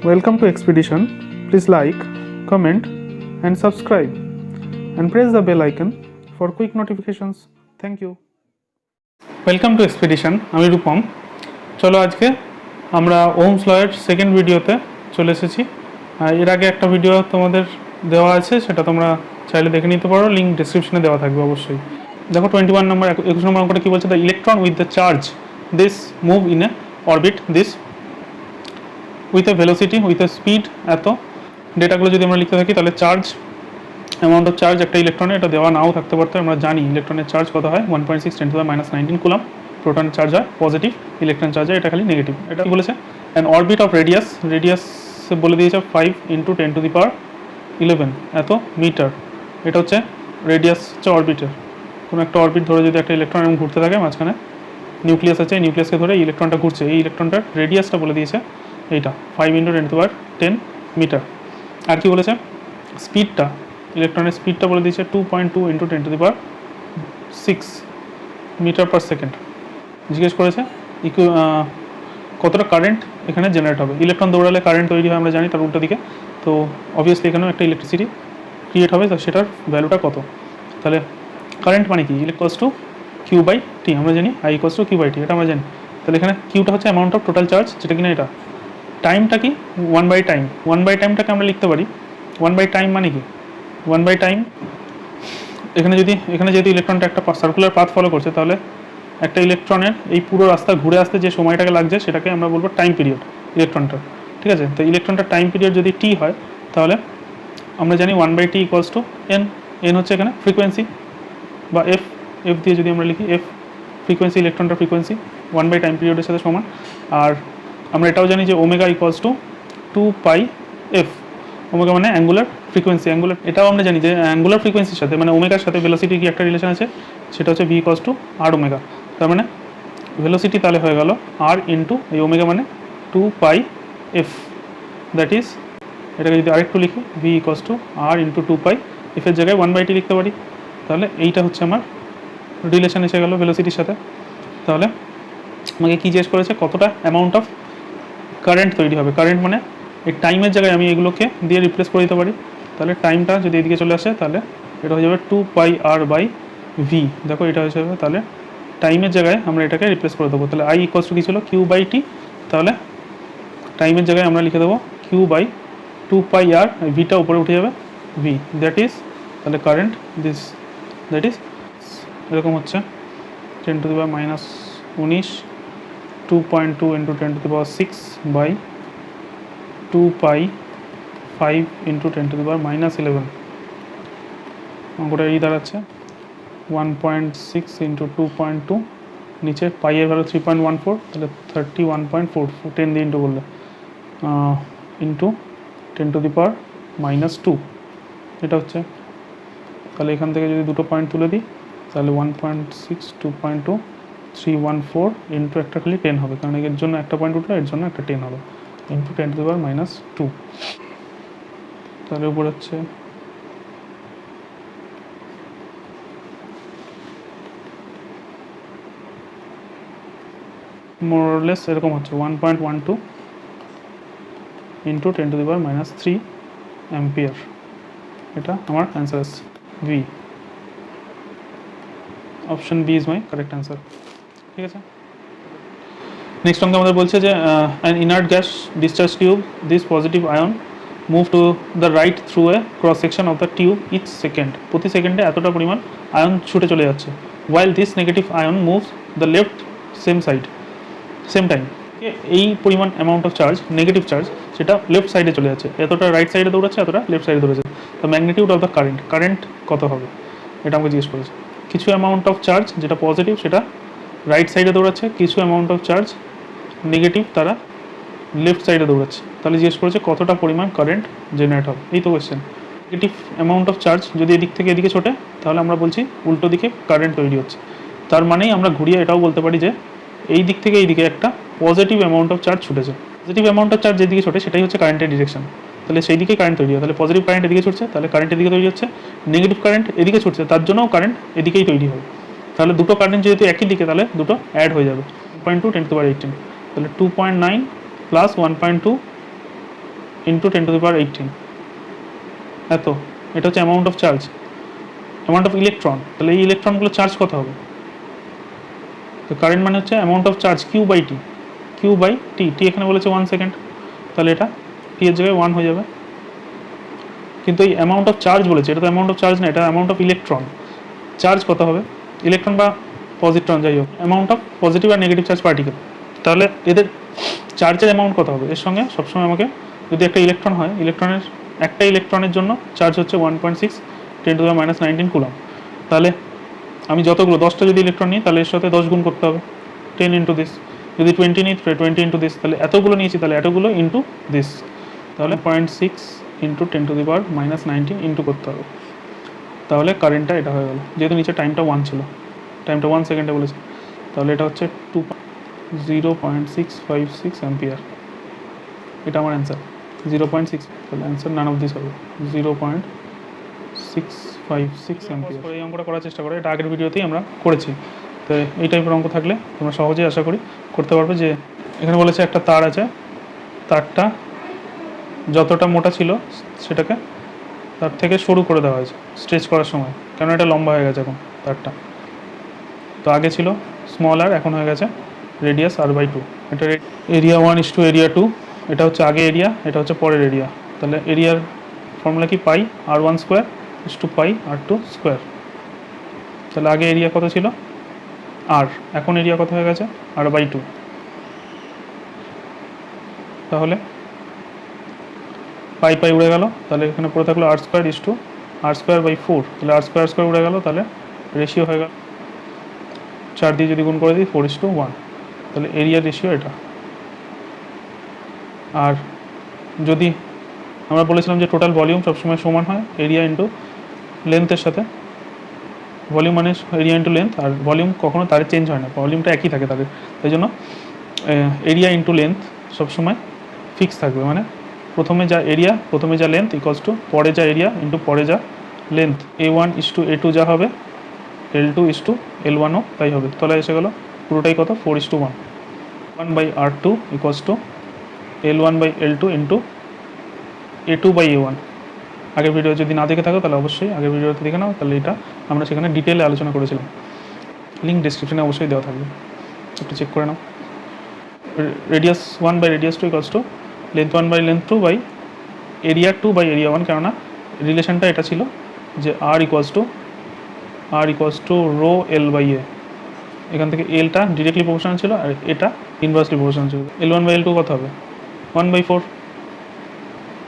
Welcome to Expedition. Please like, comment, and subscribe, and press the bell icon for quick notifications. Thank you. Welcome to Expedition. আমি রূপম। চলো আজকে আমরা Ohm's লয়ের second ভিডিওতে চলে এসেছি। এর আগে একটা ভিডিও তোমাদের দেওয়া আছে, সেটা তোমরা চাইলে দেখে নিতে পারো, লিঙ্ক ডেসক্রিপশনে দেওয়া থাকবে অবশ্যই। দেখো 21 নম্বর 21 নম্বর অঙ্কটা কী বলছে, the electron with the charge this move in a orbit this with a velocity with a speed এত। ডেটাগুলো যদি আমরা লিখতে থাকি তাহলে চার্জ, অ্যামাউন্ট অফ চার্জ একটা ইলেকট্রনে, এটা দেওয়া নাও থাকতে পারতো। আমরা জানি ইলেকট্রনের চার্জ কত হয়, 1.6 × 10⁻⁹ কুলম্ব। প্রোটনের চার্জ হয় পজিটিভ, ইলেকট্রন চার্জ হয় এটা খালি নেগেটিভ। এটা বলেছে অ্যান অরবিট অফ রেডিয়াস বলে দিয়েছে 5 × 10⁻11 এত মিটার। এটা হচ্ছে রেডিয়াস হচ্ছে অরবিটের। কোনো একটা অরবিট ধরে যদি একটা ইলেকট্রন এরকম ঘুরতে থাকে, মাঝখানে নিউক্লিয়াস আছে, এই নিউক্লিয়াসকে ধরে ইলেকট্রনটা ঘুরছে, এই ইলেকট্রনটার রেডিয়াসটা বলে দিয়েছে এইটা 5 × 10⁻10 মিটার। আর কি বলেছে, স্পিডটা, ইলেকট্রনের স্পিডটা বলে দিয়েছে 2.2 × 10⁻6 মিটার পার সেকেন্ড। জিজ্ঞেস করেছে কতটা কারেন্ট এখানে জেনারেট হবে। ইলেকট্রন দৌড়ালে কারেন্ট তৈরি হয় আমরা জানি, তার উল্টো দিকে। তো অবভিয়াসলি এখানেও একটা ইলেকট্রিসিটি ক্রিয়েট হবে, তো সেটার ভ্যালুটা কত। তাহলে কারেন্ট মানে কি, ইলেকট্রস টু Q/T, আমরা জানি I = Q/T, এটা আমরা জানি। তাহলে এখানে কিউটা হচ্ছে অ্যামাউন্ট অফ টোটাল চার্জ, যেটা কিনা এটা। টাইমটা কি 1/টাইম, 1/টাইমটাকে আমরা লিখতে পারি 1/টাইম মানে কি 1/টাইম। এখানে যেহেতু ইলেকট্রনটা একটা সার্কুলার পাথ ফলো করছে, তাহলে একটা ইলেকট্রনের এই পুরো রাস্তা ঘুরে আসতে যে সময়টাকে লাগছে সেটাকে আমরা বলবো টাইম পিরিয়ড ইলেকট্রনটা, ঠিক আছে। তো ইলেকট্রনটার টাইম পিরিয়ড যদি T হয়, তাহলে আমরা জানি 1/T = n। n হচ্ছে এখানে ফ্রিকোয়েন্সি বা f দিয়ে যদি আমরা লিখি f ফ্রিকোয়েন্সি, ইলেকট্রনটার ফ্রিকোয়েন্সি 1/টাইম পিরিয়ডের সাথে সমান। আর আমরা এটাও জানি যে ওমেগা = 2πf, ওমেগা মানে অ্যাঙ্গুলার ফ্রিকোয়েন্সি। এটাও আমরা জানি যে অ্যাঙ্গুলার ফ্রিকোয়েন্সির সাথে মানে ওমেগার সাথে ভেলোসিটির কি একটা রিলেশন আছে, সেটা হচ্ছে v = r⍵। তার মানে ভেলোসিটি তাহলে হয়ে গেল r × এই ওমেগা মানে 2πf, দ্যাট ইজ, এটাকে যদি আরেকটু লিখি v = r × 2π, f এর জায়গায় 1/T লিখতে পারি। তাহলে এইটা হচ্ছে আমার রিলেশন এসে গেল ভেলোসিটির সাথে। তাহলে আমাকে কী জিজ্ঞেস করেছে, কতটা অ্যামাউন্ট অফ কারেন্ট তৈরি হবে। কারেন্ট মানে এই টাইমের জায়গায় আমি এগুলোকে দিয়ে রিপ্লেস করে দিতে পারি। তাহলে টাইমটা যদি এদিকে চলে আসে, তাহলে এটা হয়ে যাবে 2πr/v। দেখো এটা হয়ে যাবে, তাহলে টাইমের জায়গায় আমরা এটাকে রিপ্লেস করে দেবো। তাহলে I = কী ছিল, Q/T। তাহলে টাইমের জায়গায় আমরা লিখে দেবো Q/2πr, ভিটা উপরে উঠে যাবে v, দ্যাট ইজ, তাহলে কারেন্ট দিস দ্যাট ইজ এরকম হচ্ছে 10⁻⁻19 2.2 × 10⁻6/2π 5 × 10⁻11। অঙ্কটা এই দাঁড়াচ্ছে 1.6 × 2.2, নিচে পাই এর ভ্যালু 3.14, তাহলে 31.4, 10 দিয়ে ইন্টু করলে ইন্টু 10⁻⁻2, এটা হচ্ছে। তাহলে এখান থেকে যদি দুটো পয়েন্ট তুলে দিই, তাহলে 1.6 2.2 314 ইন্টু একটা খালি 10 হবে, কারণ এর জন্য একটা পয়েন্ট উঠলো, এর জন্য একটা 10 হবে, ইন্টু 10⁻⁻2। তাহলে উপর হচ্ছে মোরলেস এরকম হচ্ছে 1.12 ইন্টু 10⁻⁻3 অ্যাম্পিয়ার। এটা আমার অ্যান্সার আছে V। Option B is my correct answer, ঠিক আছে। নেক্সট অঙ্কে আমাদের বলছে যে an inert gas discharge tube, this positive ion move to the right through a cross section of the tube each second. প্রতি সেকেন্ডে এতটা পরিমাণ আয়ন ছুটে চলে যাচ্ছে। While this negative ion moves the left same time. এই পরিমাণ amount of charge, negative charge, সেটা লেফট সাইডে চলে যাচ্ছে, এতটা রাইট সাইডে দৌড়াচ্ছে, এতটা লেফট সাইডে দৌড়াচ্ছে। The magnitude of the current কত হবে, এটা আমাকে জিজ্ঞেস করেছে। কিছু অ্যামাউন্ট অফ চার্জ যেটা পজিটিভ সেটা রাইট সাইডে দৌড়াচ্ছে, কিছু অ্যামাউন্ট অফ চার্জ নেগেটিভ তারা লেফট সাইডে দৌড়াচ্ছে। তাহলে জিজ্ঞেস করেছে কতটা পরিমাণ কারেন্ট জেনারেট হবে, এই তো question. Negative amount of charge যদি এদিক থেকে এদিকে ছোটে, তাহলে আমরা বলছি উল্টো দিকে কারেন্ট তৈরি হচ্ছে। তার মানেই আমরা ঘুরিয়ে এটাও বলতে পারি যে এই দিক থেকে এই দিকে একটা পজিটিভ অ্যামাউন্ট অফ চার্জ ছুটেছে। পজিটিভ অ্যামাউন্ট অফ চার্জ যেদিকে ছোটে সেটাই হচ্ছে কারেন্টের ডিরেকশন। তাহলে সেই দিকে কারেন্ট তৈরি হয়। তাহলে পজিটিভ কারেন্ট এদিকে ছুটছে, তাহলে কারেন্ট এদিকে তৈরি হচ্ছে। নেগেটিভ কারেন্ট এদিকে ছুটছে, তার জন্যও কারেন্ট এদিকেই তৈরি হয়। তাহলে দুটো কারেন্ট যেহেতু একই দিকে, তাহলে দুটো অ্যাড হয়ে যাবে। 2.2 × 10⁻18, তাহলে 2.9 + 1.2 ইন্টু 10⁻18 এত, এটা হচ্ছে amount of charge, amount of electron. তাহলে এই ইলেকট্রনগুলো চার্জ কত হবে? তো কারেন্ট মানে হচ্ছে amount of charge Q by T, Q by T, T এখানে বলেছে 1 সেকেন্ড, তাহলে এটা টি এর জায়গায় 1 হয়ে যাবে। কিন্তু এই অ্যামাউন্ট অফ চার্জ বলেছে, এটা তো অ্যামাউন্ট অফ চার্জ না, এটা অ্যামাউন্ট অফ ইলেকট্রন। চার্জ কত হবে? ইলেকট্রন বা পজিট্রন যাই হোক, অ্যামাউন্ট অফ পজিটিভ আর নেগেটিভ চার্জ পার্টিকেল। তাহলে এদের চার্জের অ্যামাউন্ট কত হবে? এর সঙ্গে সবসময় আমাকে, যদি একটা ইলেকট্রন হয়, ইলেকট্রনের একটা ইলেকট্রনের জন্য চার্জ হচ্ছে 1.6 10⁻−19 কুলম। তাহলে আমি যতগুলো 10টা যদি ইলেকট্রন নিই, তাহলে এর সাথে 10 গুণ করতে হবে, 10 ইন্টু দিস। যদি 20 নিই, 20 ইন্টু দিস। তাহলে এতগুলো নিয়েছি, তাহলে এতগুলো ইন্টু দিস। তাহলে 0.6 ইন্টু 10⁻−19 ইন্টু করতে হবে। তাহলে কারেন্টটা এটা হয়ে গেল, যেহেতু নিচে টাইমটা 1 ছিল, টাইমটা 1 সেকেন্ডে বলেছে, তাহলে এটা হচ্ছে 0.656 অ্যাম্পিয়ার। এটা আমার অ্যান্সার 0.6। তাহলে অ্যান্সার নান অফ দিস হবে 0.656 অ্যাম্পিয়ার। এই অঙ্কটা করার চেষ্টা করো, এটা আগের ভিডিওতেই আমরা করেছি। তো এই টাইপের অঙ্ক থাকলে তোমরা সহজেই আশা করি করতে পারবে। যে এখানে বলেছে একটা তার আছে, তারটা যতটা মোটা ছিল সেটাকে তার থেকে সরু করে দেওয়া হয়েছে স্ট্রেচ করার সময়, কেন এটা লম্বা হয়ে গেছে এখন তারটা। তো আগে ছিল স্মল আর, এখন হয়ে গেছে রেডিয়াস r/2। এটা এরিয়া 1:2 এরিয়া 2, এটা হচ্ছে আগে এরিয়া, এটা হচ্ছে পরের এরিয়া। তাহলে এরিয়ার ফর্মুলা কি? পাই r1² = পাই r2²। তাহলে আগে এরিয়া কত ছিল? আর, এখন এরিয়া কত হয়ে গেছে? r/2। তাহলে পাই পাই উড়ে গেল, তাহলে এখানে পড়ে থাকলো r² = r²/4। তাহলে r² উড়ে গেল, তাহলে রেশিও হয়ে গেল 4 দিয়ে যদি গুণ করে দিই 4:1। তাহলে এরিয়ার রেশিও এটা। আর যদি আমরা বলেছিলাম যে টোটাল ভলিউম সবসময় সমান হয় এরিয়া ইন্টু লেন্থের সাথে, ভলিউম মানে এরিয়া ইন্টু লেন্থ, আর ভলিউম কখনো তারে চেঞ্জ হয় না, ভলিউমটা একই থাকে তাদের। তাই জন্য এরিয়া ইন্টু লেন্থ সবসময় ফিক্স থাকবে, মানে প্রথমে যা এরিয়া, প্রথমে যা লেন্থ ইকুয়ালস টু পরে যা এরিয়া ইন্টু পরে যা লেন্থ। A1:A2 যা হবে, L2:L1ও তাই হবে। তাহলে এসে গেল পুরোটাই কত? 4:1। 1/R2 equals to L1/L2 into A2/A1। আগের ভিডিও যদি না দেখে থাকো তাহলে অবশ্যই আগের ভিডিওতে দেখে নাও, তাহলে এটা আমরা সেখানে ডিটেলে আলোচনা করেছিলাম। লিঙ্ক ডিসক্রিপশনে অবশ্যই দেওয়া থাকবে, একটু চেক করে নাও। Radius one by radius 2 equals to length one by length 2 by area 2/এরিয়া 1, কেননা রিলেশনটা এটা ছিল যে r equals to rho L/A। এখান থেকে এলটা ডিরেক্টলি প্রপোর্শনাল ছিল আর এটা ইনভার্সলি প্রপোর্শনাল ছিল। L1/L2 কত হবে? 1/4।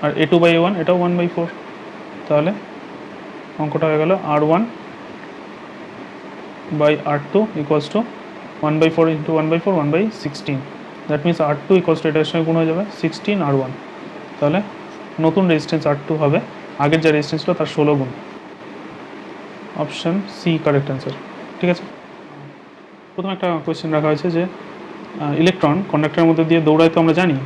আর A2/A1 এটাও 1/4। তাহলে অঙ্কটা হয়ে গেল R1/R2 equals to 1/4 into 1/4 1/16। That means R2 equals to এটার সঙ্গে গুণ হয়ে যাবে 16R1। তাহলে নতুন রেজিস্ট্যান্স R2 হবে আগের যা রেজিস্ট্যান্স ছিল তার 16 গুণ। Option C correct answer. ঠিক আছে, প্রথমে একটা কোয়েশ্চেন রাখা হয়েছে যে ইলেকট্রন কন্ডাক্টরের মধ্যে দিয়ে দৌড়ায়, তো আমরা জানি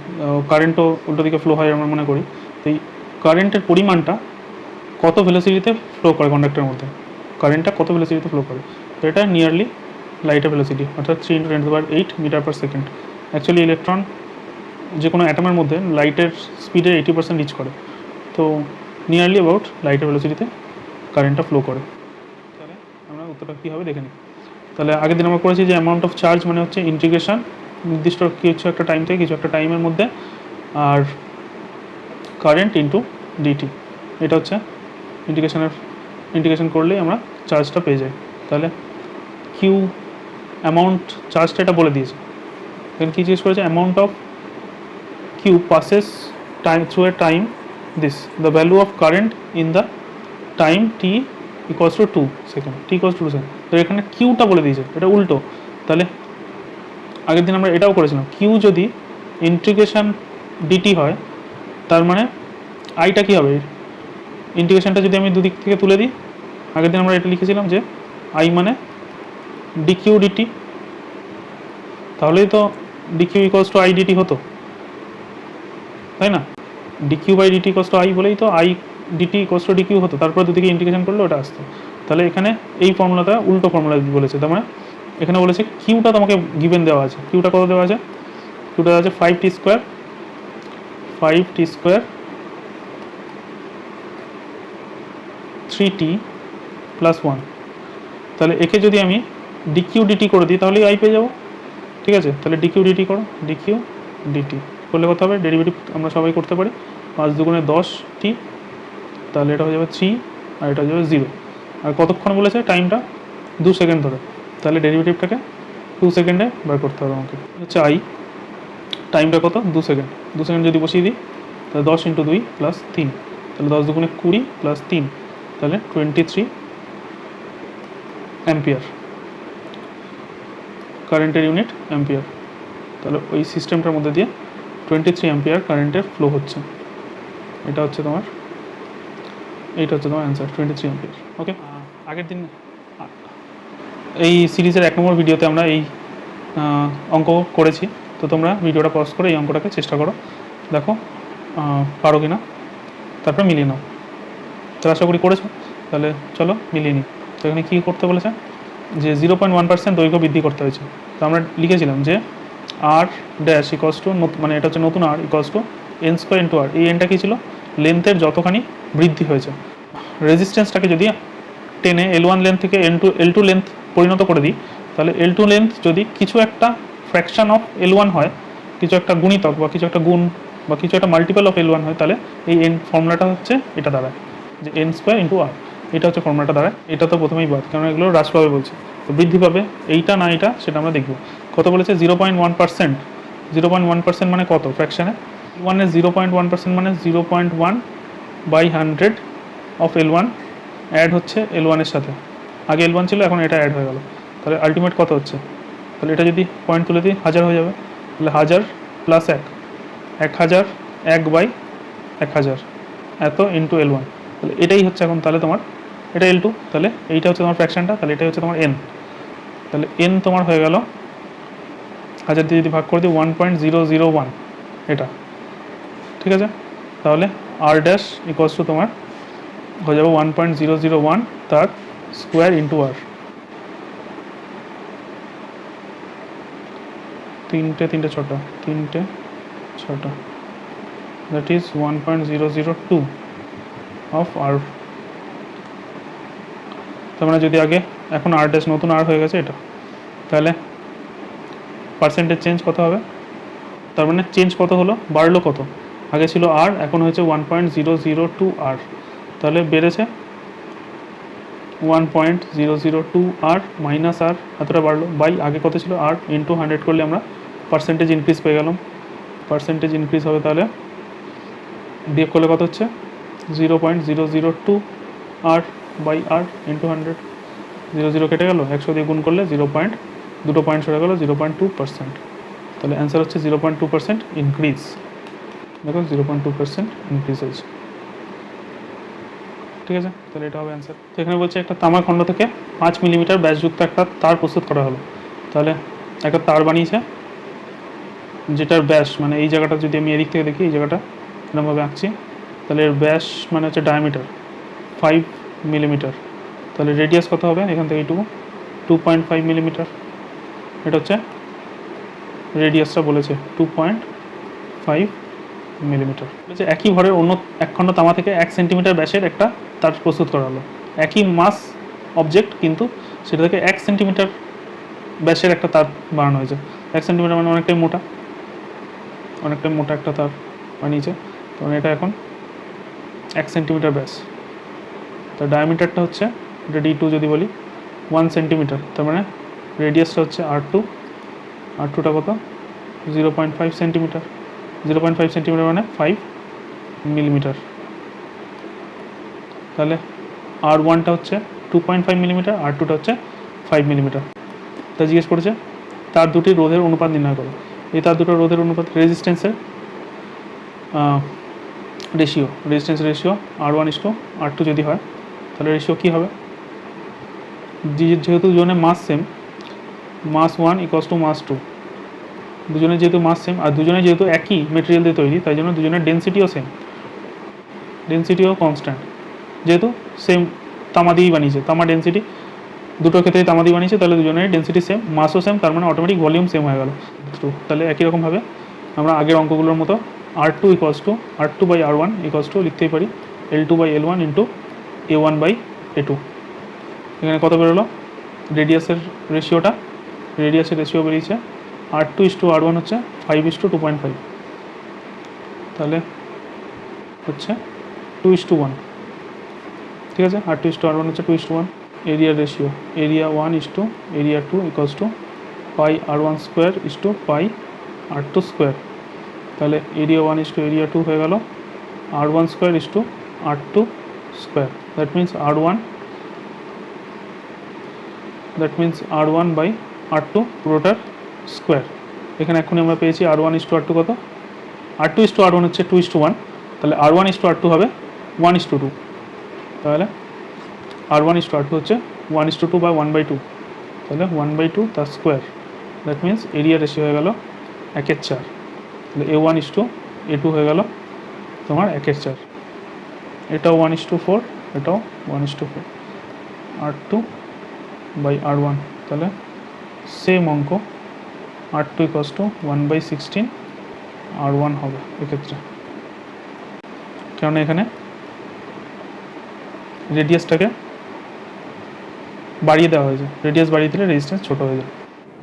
কারেন্টও উল্টো দিকে ফ্লো হয় আমরা মনে করি। তো এই কারেন্টের পরিমাণটা কত ভেলোসিটিতে ফ্লো করে কন্ডাক্টরের মধ্যে, কারেন্টটা কত ভেলোসিটিতে ফ্লো করে? তো এটা নিয়ারলি লাইটের ভেলোসিটি, অর্থাৎ 3 × 10⁸ মিটার/সেকেন্ড। অ্যাকচুয়ালি ইলেকট্রন যে কোনো অ্যাটমের মধ্যে লাইটের স্পিডের 80% রিচ করে, তো নিয়ারলি অ্যাবাউট লাইটের ভেলোসিটিতে কারেন্টটা ফ্লো করে। তাহলে আমরা উত্তরটা কী হবে দেখে নিই। তাহলে আগের দিন আমরা করেছি যে অ্যামাউন্ট অফ চার্জ মানে হচ্ছে ইন্টিগ্রেশন নির্দিষ্ট কিছু একটা টাইম থেকে কিছু একটা টাইমের মধ্যে, আর কারেন্ট ইন্টু ডিটি, এটা হচ্ছে ইন্টিগ্রেশন করলেই আমরা চার্জটা পেয়ে যাই। তাহলে কিউ অ্যামাউন্ট চার্জটা এটা বলে দিয়েছে। এখানে কী জিজ্ঞেস করেছে? Amount of Q passes time through a time this, the value of current in the time T equals to 2 second, T equals to 2 second. তো এখানে কিউটা বলে দিয়েছে, এটা উল্টো। তাহলে আগের দিন আমরা এটাও করেছিলাম, কিউ যদি ইন্টিগ্রেশন ডিটি হয় তার মানে আইটা কী হবে? ইন্টিগ্রেশনটা যদি আমি দুদিক থেকে তুলে দিই, আগের দিন আমরা এটা লিখেছিলাম যে আই মানে ডিকিউ ডিটি, তাহলেই তো dQ equals to I dt হতো, তাই না? DQ by dt equals to I বলেই তো I dt equals to dQ হতো, তারপর দুদিকে ইন্টিগ্রেশন করলে ওটা আসতো। তাহলে এখানে এই ফর্মুলাটা উল্টো ফর্মুলা বলেছে, তার মানে এখানে বলেছে কিউটা তোমাকে গিভেন দেওয়া আছে। কিউটা কত দেওয়া আছে? কিউটা দেওয়া আছে 5t² 3t প্লাস 1। তাহলে একে যদি আমি ডিকিউ ডিটি করে দিই তাহলেই আই পেয়ে যাবো। ঠিক আছে, তাহলে ডিকিউ ডিটি করো, ডিকিউ ডিটি করলে কত হবে, ডেরিভেটিভ আমরা সবাই করতে পারি, 5 দুগুণে 10t, তাহলে এটা হয়ে যাবে 3 আর এটা হয়ে যাবে 0। আর কতক্ষণ বলেছে টাইমটা, 2 সেকেন্ড ধরে, তাহলে ডেরিভেটিভটাকে 2 সেকেন্ডে বার করতে হবে আমাকে। হচ্ছে আই, টাইমটা কত, 2 সেকেন্ড, 2 সেকেন্ড যদি বসিয়ে দিই তাহলে 10 × 2 প্লাস 3, তাহলে 10 দুগুণে 20 প্লাস 3, তাহলে 23 অ্যাম্পিয়ার, কারেন্টের ইউনিট অ্যাম্পিয়ার। তাহলে ওই সিস্টেমটার মধ্যে দিয়ে 23 অ্যাম্পিয়ার কারেন্টের ফ্লো হচ্ছে। এটা হচ্ছে তোমার, এইটা হচ্ছে তোমার অ্যান্সার, 23 অ্যাম্পিয়ার। ওকে, আগের দিন এই সিরিজের 1 নম্বর ভিডিওতে আমরা এই অঙ্ক করেছি, তো তোমরা ভিডিওটা পজ করে এই অঙ্কটাকে চেষ্টা করো, দেখো পারো কি না, তারপর মিলিয়ে নাও। তো আশা করি করেছো, তাহলে চলো মিলিয়ে নিই। তো এখানে কী করতে বলেছে, যে 0.1% দৈর্ঘ্য বৃদ্ধি করতে হয়েছে। তো আমরা লিখেছিলাম যে আর ড্যাশ ইকস টু, মানে এটা হচ্ছে নতুন R equals to N square into R. এই এনটা কী ছিল, লেন্থের যতখানি বৃদ্ধি হয়েছে। রেজিস্ট্যান্সটাকে যদি টেনে L1 লেন্থ থেকে L2 লেন্থ পরিণত করে দিই, তাহলে L2 লেন্থ যদি কিছু একটা ফ্র্যাকশান অফ L1 হয়, কিছু একটা গুণিতক বা কিছু একটা গুণ বা কিছু একটা মাল্টিপল অফ L1 হয়, তাহলে এই এন ফর্মুলাটা হচ্ছে এটা দাঁড়ায় যে এন স্কোয়ার ইন্টু আর। এটা হচ্ছে ফর্মুলাটা দাঁড়ায়। এটা তো প্রথমেই বাদ, কারণ এগুলো হ্রাস পাবে বলছে, তো বৃদ্ধি পাবে, এইটা না এটা সেটা আমরা দেখব। কত বলেছে, 0.1%। 0.1% মানে কত ফ্র্যাকশানে, L1 এর 0.1% মানে 0.1/100 অফ L1 অ্যাড হচ্ছে L1 এর সাথে। আগে L1 ছিল, এখন এটা অ্যাড হয়ে গেল, তাহলে আলটিমেট কত হচ্ছে, তাহলে এটা যদি পয়েন্ট তুলে দিই 1000 হয়ে যাবে, তাহলে 1000 প্লাস 1, 1000 1/1000 এত ইন্টু L1, তাহলে এটাই হচ্ছে এখন, তাহলে তোমার এটা L2, তাহলে এইটা হচ্ছে তোমার ফ্র্যাকশনটা, তাহলে এটাই হচ্ছে তোমার N। তাহলে N তোমার হয়ে গেল 1000 দিয়ে যদি ভাগ করে দিই 1.001 এটা। ঠিক আছে, তাহলে আর ড্যাশ ইকুয়ালস টু তোমার হয়ে যাবে 1.001 তার স্কোয়ার ইন্টু আর। 3 ছটা, 3 ছটা, দ্যাট ইজ 1.002 অফ আর। তার মানে যদি আগে, এখন আর ড্যাশ নতুন আর হয়ে গেছে এটা, তাহলে পার্সেন্টেজ চেঞ্জ কত হবে, তার মানে চেঞ্জ কত হলো, বাড়লো কত, আগে ছিল আর, এখন হয়েছে 1.002 আর, তাহলে বেড়েছে 1.002 আর মাইনাস আর, এতটা বাড়লো, বাই আগে কত ছিল আর, ইন্টু 100 করলে আমরা পার্সেন্টেজ ইনক্রিজ পেয়ে গেলাম। পার্সেন্টেজ ইনক্রিজ হবে, তাহলে বিয়োগ করলে কত হচ্ছে, 0.002 আর বাই আর ইন্টু 100, 0 কেটে গেল, 100 দিয়ে গুণ করলে 2 পয়েন্ট সরে গেলো, 0.2%। তাহলে অ্যান্সার হচ্ছে 0.2% ইনক্রিজ। দেখো 0.2% ইনক্রিজ হয়েছে। ঠিক আছে, তাহলে এটা হবে অ্যান্সার। তো এখানে বলছে একটা তামার খণ্ড থেকে 5 মিলিমিটার ব্যাসযুক্ত একটা তার প্রস্তুত করা হলো। তাহলে একটা তার বানিয়েছে, যেটার ব্যাস, মানে এই জায়গাটা যদি আমি এদিক থেকে দেখি, এই জায়গাটা এরকমভাবে আঁকছি, তাহলে এর ব্যাস মানে হচ্ছে ডায়ামিটার 5 মিলিমিটার, তাহলে রেডিয়াস কত হবে এখান থেকে এইটুকু, 2.5 মিলিমিটার। এটা হচ্ছে রেডিয়াসটা বলেছে 2.5 মিলিমিটার। বলেছে একই ভরের অন্য এক খণ্ড তামা থেকে 1 সেন্টিমিটার ব্যাসের একটা তার প্রস্তুত করা হলো। একই মাস অবজেক্ট, কিন্তু সেটা থেকে 1 সেন্টিমিটার ব্যাসের একটা তার বানানো হয়েছে। 1 সেন্টিমিটার মানে অনেকটাই মোটা, একটা তার বানিয়েছে। তো এটা এখন 1 সেন্টিমিটার ব্যাস, তার ডায়ামিটারটা হচ্ছে, এটা D2 যদি বলি 1 সেন্টিমিটার, তার মানে রেডিয়াসটা হচ্ছে R2, R2টা কত 0.5 সেন্টিমিটার, 0.5 সেন্টিমিটার মানে 5 মিলিমিটার। তাহলে R1টা হচ্ছে 2.5 মিলিমিটার, R2টা হচ্ছে 5 মিলিমিটার। তা জিজ্ঞেস করেছে তার দুটি রোধের অনুপাত নির্ণয় করো। এই তার দুটো রোধের অনুপাত, রেজিস্ট্যান্সের রেশিও R1:R2 যদি হয়, তাহলে রেশিও কী হবে, যেহেতু দুজনের মাস সেম, মাস 1 ইকুয়ালস টু মাস 2, দুজনের যেহেতু মাস সেম আর দুজনে যেহেতু একই মেটেরিয়াল দিয়ে তৈরি, তাই জন্য দুজনের ডেন্সিটিও সেম, ডেন্সিটিও কনস্ট্যান্ট, যেহেতু সেম তামা দিয়েই বানিয়েছে, তামা ডেন্সিটি দুটো ক্ষেত্রেই তামা দিয়ে বানিয়েছে, তাহলে দুজনের ডেন্সিটি সেম, মাসও সেম, তার মানে অটোমেটিক ভলিউম সেম হয়ে গেল। তাহলে একই রকমভাবে আমরা আগের অঙ্কগুলোর মতো R2/R2/R1 লিখতেই পারি L2/L1 ইন্টু A1/A2। এখানে কত বেরোলো রেডিয়াসের রেশিওটা, রেডিয়াসের রেশিও বেরিয়েছে R2:R1 হচ্ছে 5:2.5, তাহলে হচ্ছে 2:1। ঠিক আছে, R2:R1 হচ্ছে 2:1। এরিয়ার রেশিও এরিয়া 1:এরিয়া 2 = পাই R1 স্কোয়ার পাই R2 স্কোয়ার। তাহলে এরিয়া 1:এরিয়া 2 হয়ে গেল R1 square R2 square. That means R1/R2 পুরোটার স্কোয়ার। এখানে এখনই আমরা পেয়েছি R1:R2 কত, R2:R1 হচ্ছে 2:1, তাহলে R1:R2 হবে 1:2। তাহলে R1:R2 হচ্ছে 1:2 বা 1/2, তাহলে 1/2 তার square. That means area ratio হয়ে গেল 1/4। তাহলে A1:A2 হয়ে গেল তোমার 1/4। এটাও 1:4, এটাও 1:4। R2/R1, তাহলে সেম অঙ্ক R2 = 1/16 R1 হবে এক্ষেত্রে, কারণ এখানে রেডিয়াসটাকে বাড়িয়ে দেওয়া হয়েছে, রেডিয়াস বাড়িয়ে দিলে রেজিস্ট্যান্স ছোটো হয়ে যায়।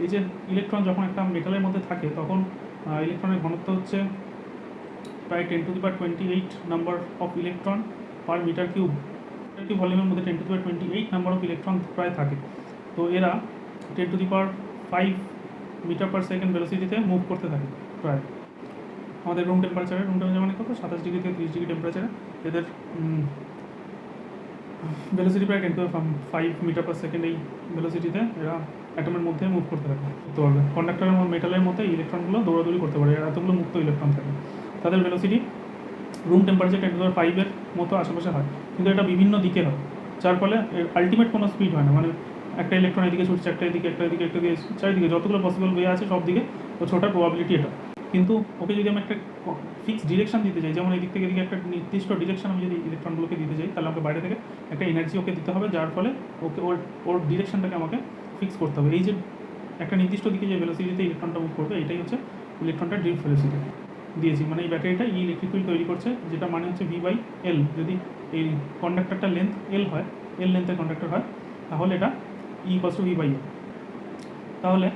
এই যে ইলেকট্রন যখন একটা মেটালের মধ্যে থাকে তখন ইলেকট্রনের ঘনত্ব হচ্ছে প্রায় 10⁻28 number of electron per metre cube. একটি ভলিউমের মধ্যে 10⁻28 নাম্বার অফ ইলেকট্রন প্রায় থাকে। তো এরা 10⁵ মিটার/সেকেন্ড ভেলোসিটিতে মুভ করতে থাকে প্রায়। আমাদের রুম টেম্পারেচারে মানে কত 27 ডিগ্রি থেকে 30 ডিগ্রি টেম্পারেচারে এদের ভেলোসিটি প্রায় 10⁵ মিটার/সেকেন্ড। এই ভেলোসিটিতে এরা অ্যাটমের মধ্যে মুভ করতে পারবে। কন্ডাক্টরের মেটালের মধ্যে ইলেকট্রনগুলো দৌড়াদৌড়ি করতে পারে, এতগুলো মুক্ত ইলেকট্রন থাকে। তাদের ভেলোসিটি রুম টেম্পারেচার 10⁵ মতো আশেপাশে হয়, কিন্তু এটা বিভিন্ন দিকে হয়, যার ফলে আলটিমেট কোনো স্পিড হয় না। মানে একটা ইলেকট্রন এদিকে ছুটছে, একটা এদিকে, চারিদিকে যতগুলো পসিবল ওয়ে আছে সব দিকে তো ছোটার প্রবাবিলিটি এটা। কিন্তু ওকে যদি আমি একটা ফিক্সড ডিরেকশন দিতে চাই, যেমন এদিক থেকে এদিকে একটা নির্দিষ্ট ডিরেকশন আমি যদি ইলেকট্রনগুলোকে দিতে চাই, তাহলে আমাকে বাইরে থেকে একটা এনার্জি ওকে দিতে হবে, যার ফলে ওকে ওর ডিরেকশনটাকে আমাকে ফিক্স করতে হবে। এই যে একটা নির্দিষ্ট দিকে যে ভেলোসিটিতে ইলেকট্রনটা মুভ করবে, এটাই হচ্ছে ইলেকট্রনটার ড্রিফট ভেলোসিটি দিয়েছি। মানে এই ব্যাটারিটা ইলেকট্রিক ফিল্ড তৈরি করছে, যেটা মানে হচ্ছে V/L। যদি এই কন্ডাক্টরটার লেন্থ L হয়, L লেন্থের কন্ডাক্টর হয়, তাহলে এটা E = V/L। তাহলে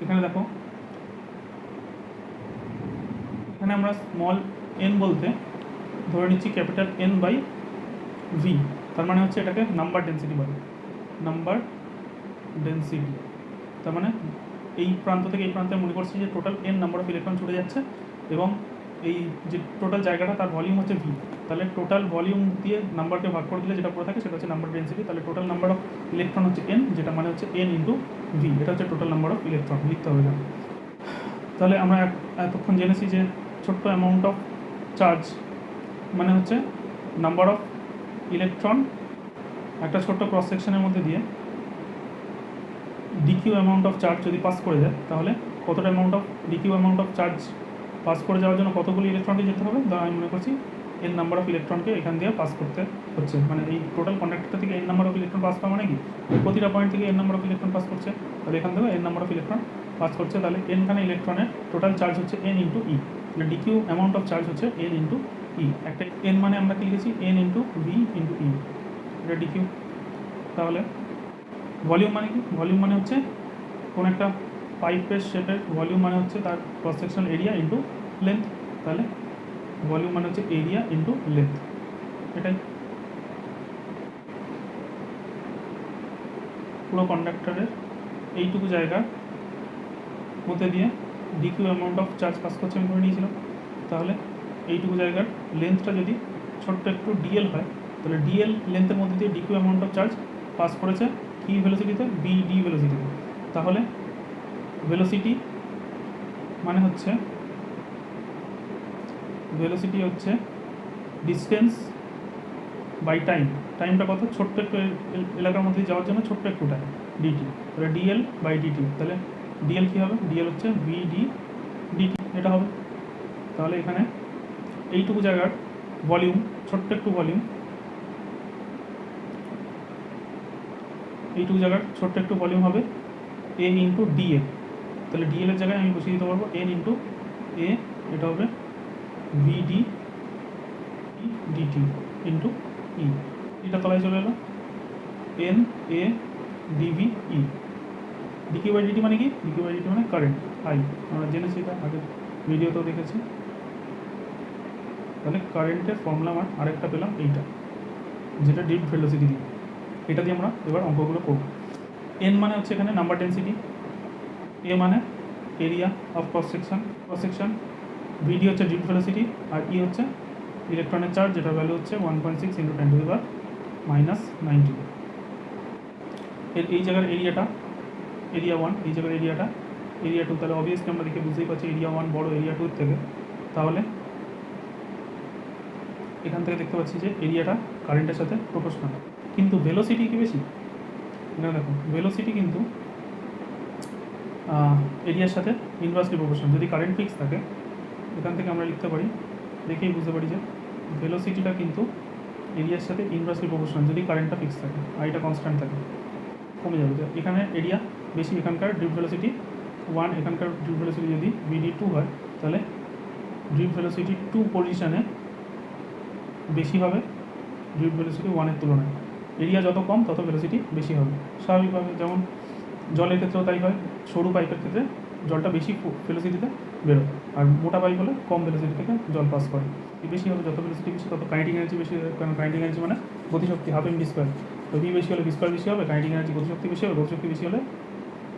এখানে দেখো, এখানে আমরা স্মল n বলতে ধরে নিচ্ছি ক্যাপিটাল N/V, তার মানে হচ্ছে এটাকে নাম্বার ডেন্সিটি বলে, নাম্বার ডেন্সিটি। তার মানে এই প্রান্ত থেকে এই প্রান্তে মনে করছি যে total n number of electron ছুটে যাচ্ছে, এবং এই যে টোটাল জায়গাটা তার ভলিউম হচ্ছে V। তাহলে টোটাল ভলিউম দিয়ে নাম্বারকে ভাগ করে দিলে যেটা পড়ে থাকে সেটা হচ্ছে নাম্বার ডেন্সিটি। তাহলে টোটাল নাম্বার অফ ইলেকট্রন হচ্ছে n, যেটা মানে হচ্ছে n × V। এটা হচ্ছে টোটাল নাম্বার অফ ইলেকট্রন, লিখতে হবে না। তাহলে আমরা এতক্ষণ জেনেছি যে ছোট্ট অ্যামাউন্ট অফ চার্জ মানে হচ্ছে নাম্বার অফ ইলেকট্রন একটা ছোট্ট ক্রস সেকশনের মধ্যে দিয়ে ডিকিউ অ্যামাউন্ট অফ চার্জ যদি পাস করে যায়, তাহলে কতটা DQ amount of charge pass করে যাওয়ার জন্য কতগুলি ইলেকট্রনকে যেতে হবে। আমি মনে করছি n নাম্বার অফ ইলেকট্রনকে এখান দিয়ে পাস করতে হচ্ছে। মানে এই টোটাল কন্ডাক্টরটা থেকে n number of electron pass করা মানে কি, প্রতিটা পয়েন্ট থেকে n number of electron pass করছে, তাহলে এখান থেকে n number of electron pass করছে। তাহলে n খানে ইলেকট্রনের টোটাল চার্জ হচ্ছে n × E। DQ amount of charge হচ্ছে n × E। একটা n মানে আমরা কি লিখেছি, n × V × E, এটা ডিকিউ। তাহলে ভলিউম মানে কি, ভলিউম মানে হচ্ছে কোন একটা পাইপের শেপের ভলিউম মানে হচ্ছে তার cross sectional area into length. তাহলে ভলিউম মানে হচ্ছে এরিয়া ইন্টু লেন্থ, এটাই। পুরো কন্ডাক্টরের এইটুকু জায়গার মধ্যে দিয়ে DQ amount of charge pass করছে আমি ধরে নিয়েছিলাম। তাহলে এইটুকু জায়গার লেন্থটা যদি ছোট্ট একটু ডিএল হয়, তাহলে ডিএল লেন্থের মধ্যে দিয়ে DQ amount of charge pass করেছে কি ভেলোসিটিতে, BD ভেলোসিটিতে। তাহলে ভেলোসিটি মানে হচ্ছে ডিস্টেন্স বাই টাইম। টাইমটা কত, ছোট্ট একটু এলাকার মধ্যে যাওয়ার জন্য ছোট্ট একটু টাইম, DT। তাহলে DL/DT, তাহলে DL কী হবে, DL হচ্ছে VD/DT, এটা হবে। তাহলে এখানে এইটুকু জায়গার ভলিউম, ছোট্ট একটু ভলিউম, এইটুকু জায়গার ছোট্ট একটু ভলিউম হবে A × DL। তাহলে DL এর জায়গায় আমি বসিয়ে দিতে পারবো n × A, এটা হবে VD/DT × E। এটা তলায় চলে এলো n A dv e. DQ by dt মানে কি? ডিকিউ বাই ডিটি মানে কারেন্ট আই, আমরা জেনেছি এটা আগের ভিডিওতেও দেখেছি। তাহলে কারেন্টের ফর্মুলা আমার আরেকটা পেলাম এইটা, যেটা ড্রিফট ভেলোসিটি দিয়ে। এটা দিয়ে আমরা এবার অঙ্কগুলো করব। এন মানে হচ্ছে এখানে নাম্বার ডেন্সিটি, এ মানে এরিয়া অফ ক্রস সেকশন, ভিডি হচ্ছে ড্রিফট ভেলোসিটি, আর ই হচ্ছে ইলেকট্রনের চার্জ, যেটার ভ্যালু হচ্ছে 1.6 × 10⁻⁹ এর এই জায়গার এরিয়াটা এরিয়া 1, এই জায়গার এরিয়াটা এরিয়া 2। তাহলে অবভিয়াসলি আমরা দেখে বুঝতেই পারছি এরিয়া 1 বড় এরিয়া 2 থেকে। তাহলে এখান থেকে দেখতে পাচ্ছি যে এরিয়াটা কারেন্টের সাথে প্রপোর্শনাল। কিন্তু ভেলোসিটি কি বেশি? এখানে দেখো ভেলোসিটি কিন্তু এরিয়ার সাথে ইনভার্সলি প্রপোর্শনাল। যদি কারেন্ট ফিক্স থাকে, এখান থেকে আমরা লিখতে পারি, দেখেই বুঝতে পারি যে ভেলোসিটিটা কিন্তু এরিয়ার সাথে ইনভার্সলি প্রপোর্শনাল যদি কারেন্টটা ফিক্স থাকে, আইটা কনস্ট্যান্ট থাকে। কমে যাবে, এখানে এরিয়া বেশি, এখানকার ড্রিফট ভেলোসিটি 1, এখানকার ড্রিফট ভেলোসিটি যদি ভিডি 2 হয়, তাহলে ড্রিফট ভেলোসিটি 2 পজিশানে বেশি হবে ড্রিফট ভেলোসিটি 1-এর তুলনায়। এরিয়া যত কম তত ভেলোসিটি বেশি হবে স্বাভাবিকভাবে। যেমন জলের ক্ষেত্রেও তাই হয়, সরু পাইপের ক্ষেত্রে জলটা বেশি ভেলোসিটিতে বেরোয়, আর মোটা পাইপ হলে কম ভেলোসিটি থেকে জল পাস করে। বেশি হবে, যত ভেলোসিটি বেশি তত কাইনেটিক এনার্জি বেশি হবে, কারণ কাইনেটিক এনার্জি মানে গতিশক্তি, হাফ এম ভি স্কোয়ার। তো ভি বেশি হলে ভি স্কোয়ার বেশি হবে, কাইনেটিক এনার্জি গতিশক্তি বেশি হবে, গতিশক্তি বেশি হলে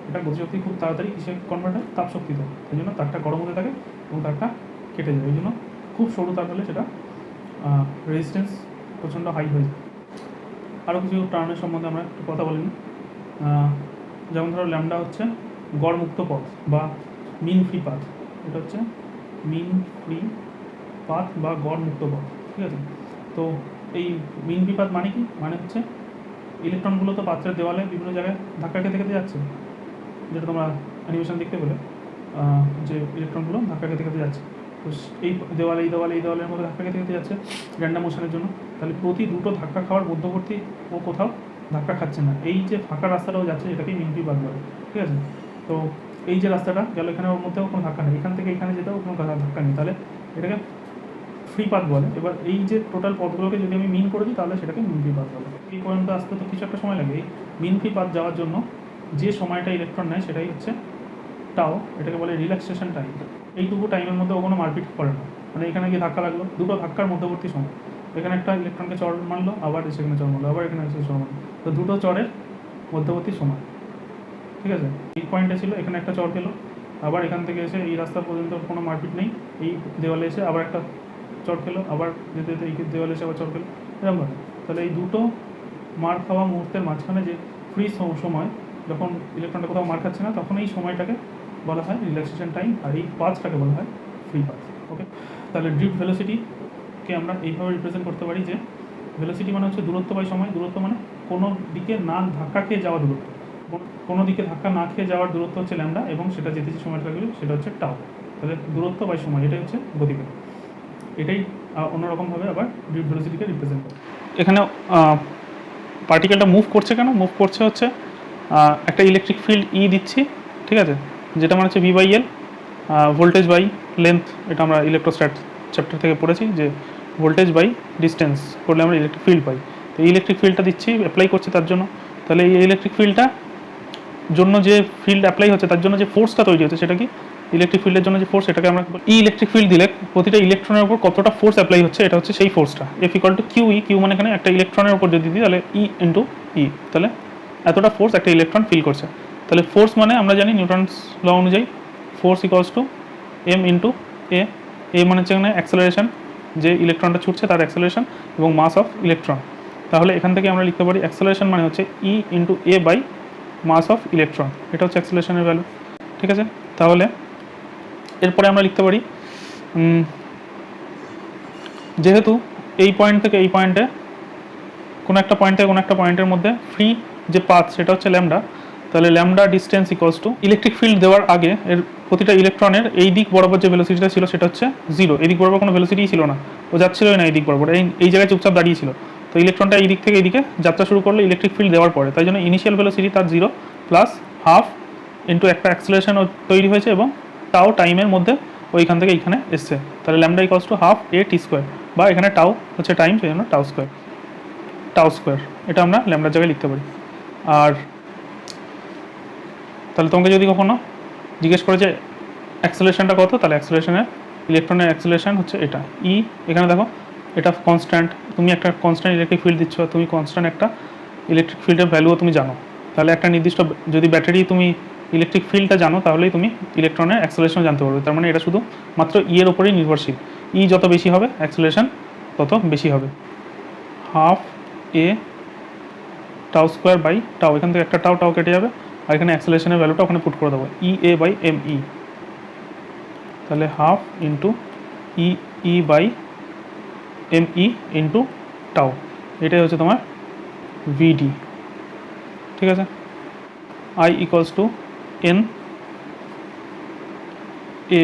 এটা গতিশক্তি খুব তাড়াতাড়ি কিসে কনভার্ট হয়? তাপশক্তিতে। সেই জন্য তারটা গরম হতে থাকে এবং তারটা কেটে যায়। এই জন্য খুব সরু তার হলে সেটা রেজিস্ট্যান্স প্রচণ্ড হাই হয়ে যায়। আরও কিছু টার্মের সম্বন্ধে আমরা একটু কথা বলিনি। যেমন ধরো ল্যামডা হচ্ছে গড় মুক্ত পথ বা মিন ফ্রি পাথ। এটা হচ্ছে মিন ফ্রি পাথ বা গড় মুক্ত পথ, ঠিক আছে? তো এই মিন ফ্রি পাথ মানে কি? মানে হচ্ছে ইলেকট্রনগুলো তো পাত্রের দেওয়ালে বিভিন্ন জায়গায় ধাক্কা খেতে খেতে যাচ্ছে, যেটা তোমরা অ্যানিমেশন দেখতে পেলে যে ইলেকট্রনগুলো ধাক্কা খেতে খেতে যাচ্ছে। তো এই দেওয়ালের মধ্যে ধাক্কা খেতে খেতে যাচ্ছে র্যান্ডাম মোশনের জন্য। তাহলে প্রতি দুটো ধাক্কা খাওয়ার মধ্যবর্তী ও কোথাও ধাক্কা খাচ্ছে না, এই যে ফাঁকা রাস্তাটাও যাচ্ছে এটাকেই মিন ফ্রি পাথ বলে, ঠিক আছে? তো এই যে রাস্তাটা গেল, এখানে ওর মধ্যেও কোনো ধাক্কা নেই, এখান থেকে এখানে যেতেও কোনো ধাক্কা নেই, তাহলে এটাকে ফ্রি পাথ বলে। এবার এই যে টোটাল পথগুলোকে যদি আমি মিন করে দিই, তাহলে সেটাকে মিন ফ্রি পাথ বলে। এই পর্যন্ত আসতে তো কিছু একটা সময় লাগে। এই মিন ফ্রি পাথ যাওয়ার জন্য যে সময়টা ইলেকট্রন নেয় সেটাই হচ্ছে টাও, এটাকে বলে রিল্যাক্সেশন টাইম। এইটুকু টাইমের মধ্যে ও কোনো মারপিট করে না, মানে এখানে গিয়ে ধাক্কা লাগলো, দুটো ধাক্কার মধ্যবর্তী সময়, এখানে একটা ইলেকট্রনকে চড় মারলো, আবার সেখানে চড় মারলো, আবার এখানে এসে চড় মারলো, তো দুটো চড়ের মধ্যবর্তী সময়, ঠিক আছে? এই পয়েন্টে ছিল, এখানে একটা চড় খেলো, আবার এখান থেকে এসে এই রাস্তা পর্যন্ত কোনো মারপিট নেই, এই দেওয়ালে এসে আবার একটা চড় খেলো, আবার যেতে যেতে এই দেওয়ালে এসে আবার চড় খেলো, এরকম। তাহলে এই দুটো মার খাওয়া মুহূর্তের মাঝখানে যে ফ্রি সময়, যখন ইলেকট্রনটা কোথাও মার খাচ্ছে না, তখন এই সময়টাকে বলা হয় রিল্যাক্সেশন টাইম, আর এই পাথটাকে বলা হয় ফ্রি পাথ। ওকে, তাহলে ড্রিফট ভেলোসিটিকে আমরা এইভাবে রিপ্রেজেন্ট করতে পারি যে ভেলোসিটি মানে হচ্ছে দূরত্ব বাই সময়। দূরত্ব মানে কোনো দিকে না ধাক্কা খেয়ে যাওয়া দূরত্ব, কোনো দিকে ধাক্কা না খেয়ে যাওয়ার দূরত্ব হচ্ছে ল্যামডা, এবং সেটা যেতে যে সময়টা লাগবে সেটা হচ্ছে টাও। তাহলে দূরত্ব বাই সময়, এটাই হচ্ছে গতিবেগ। এটাই অন্যরকমভাবে আবার ড্রিফট ভেলোসিটিকে রিপ্রেজেন্ট করে। এখানে পার্টিকেলটা মুভ করছে কেন? মুভ করছে হচ্ছে একটা ইলেকট্রিক ফিল্ড ই দিচ্ছি, ঠিক আছে, যেটা মানে হচ্ছে V by L, voltage by length. এটা আমরা ইলেকট্রোস্ট্যাট চ্যাপ্টার থেকে পড়েছি যে ভোল্টেজ বাই ডিস্টেন্স করলে আমরা ইলেকট্রিক ফিল্ড পাই। তো এই ইলেকট্রিক ফিল্ডটা দিচ্ছি, অ্যাপ্লাই করছি তার জন্য। তাহলে এই ইলেকট্রিক ফিল্ডটা জন্য যে ফিল্ড অ্যাপ্লাই হচ্ছে তার জন্য যে ফোর্সটা তৈরি হচ্ছে সেটা কি? ইলেকট্রিক ফিল্ডের জন্য যে ফোর্স, এটাকে আমরা ইলেকট্রিক ফিল্ড দিলে প্রতিটা ইলেকট্রনের উপর কতটা ফোর্স অ্যাপ্লাই হচ্ছে, এটা হচ্ছে সেই ফোর্সটা। F equal to Q E. Q মানে এখানে একটা ইলেকট্রনের উপর যদি দিই তাহলে ই ইন্টু ই, তাহলে এতটা ফোর্স একটা ইলেকট্রন ফিল করছে। তাহলে ফোর্স মানে আমরা জানি নিউটনস ল অনুযায়ী force equals to M into A. A মানে হচ্ছে এখানে অ্যাক্সেলারেশন, যে ইলেকট্রনটা ছুটছে তার অ্যাক্সেলারেশন, এবং মাস অফ ইলেকট্রন। তাহলে এখান থেকে আমরা লিখতে পারি অ্যাক্সেলারেশন মানে হচ্ছে E into A by mass of electron. এটা হচ্ছে অ্যাক্সেলারেশনের ভ্যালু, ঠিক আছে? তাহলে এরপরে আমরা লিখতে পারি যেহেতু এই পয়েন্ট থেকে এই পয়েন্টে কোনো একটা পয়েন্ট থেকে কোনো একটা পয়েন্টের মধ্যে ফ্রি যে পাথ সেটা হচ্ছে ল্যামডা, তাহলে lambda distance equals to electric field দেওয়ার আগে এর প্রতিটা ইলেকট্রনের এই দিক বরাবর যে ভেলোসিটিটা ছিল সেটা হচ্ছে 0। এই দিক বরাবর কোনো ভেলোসিটিই ছিল না, ও যাচ্ছিলই না এই দিক বরাবর, এই জায়গায় চুপচাপ দাঁড়িয়েছিল। তো ইলেকট্রনটা এই দিক থেকে এইদিকে যাত্রা শুরু করলো ইলেকট্রিক ফিল্ড দেওয়ার পরে, তাই জন্য ইনিশিয়াল ভেলোসিটি তার 0 প্লাস হাফ ইন্টু একটা অ্যাক্সেলারেশন তৈরি হয়েছে, এবং টাও টাইমের মধ্যে ওইখান থেকে এইখানে এসছে। তাহলে lambda equals to half A T square, বা এখানে টাও হচ্ছে টাইম, সেই জন্য টাও স্কোয়ার। টাউ স্কোয়ার, এটা আমরা ল্যামডার জায়গায় লিখতে পারি। আর তাহলে তোমাকে যদি কখনো জিজ্ঞেস করে যে অ্যাক্সেলারেশনটা কত, তাহলে অ্যাক্সেলারেশনের ইলেকট্রনের অ্যাক্সেলারেশন হচ্ছে এটা ই। এখানে দেখো এটা কনস্ট্যান্ট, তুমি একটা কনস্ট্যান্ট ইলেকট্রিক ফিল্ড দিচ্ছ, তুমি কনস্ট্যান্ট একটা ইলেকট্রিক ফিল্ডের ভ্যালুও তুমি জানো, তাহলে একটা নির্দিষ্ট যদি ব্যাটারি তুমি ইলেকট্রিক ফিল্ডটা জানো তাহলেই তুমি ইলেকট্রনের অ্যাক্সেলারেশন জানতে পারবে। তার মানে এটা শুধু মাত্র ই এর ওপরেই নির্ভরশীল, ই যত বেশি হবে অ্যাক্সেলারেশন তত বেশি হবে। Half a tau square by tau, এখান থেকে একটা টাউ কেটে যাবে, আর এখানে অ্যাক্সেলারেশনের ভ্যালুটা ওখানে পুট করে দেবো ই এ বাই এম ই, তাহলে half into E E by M E into tau, এটাই হচ্ছে তোমার ভিডি। ঠিক আছে, I equals to N A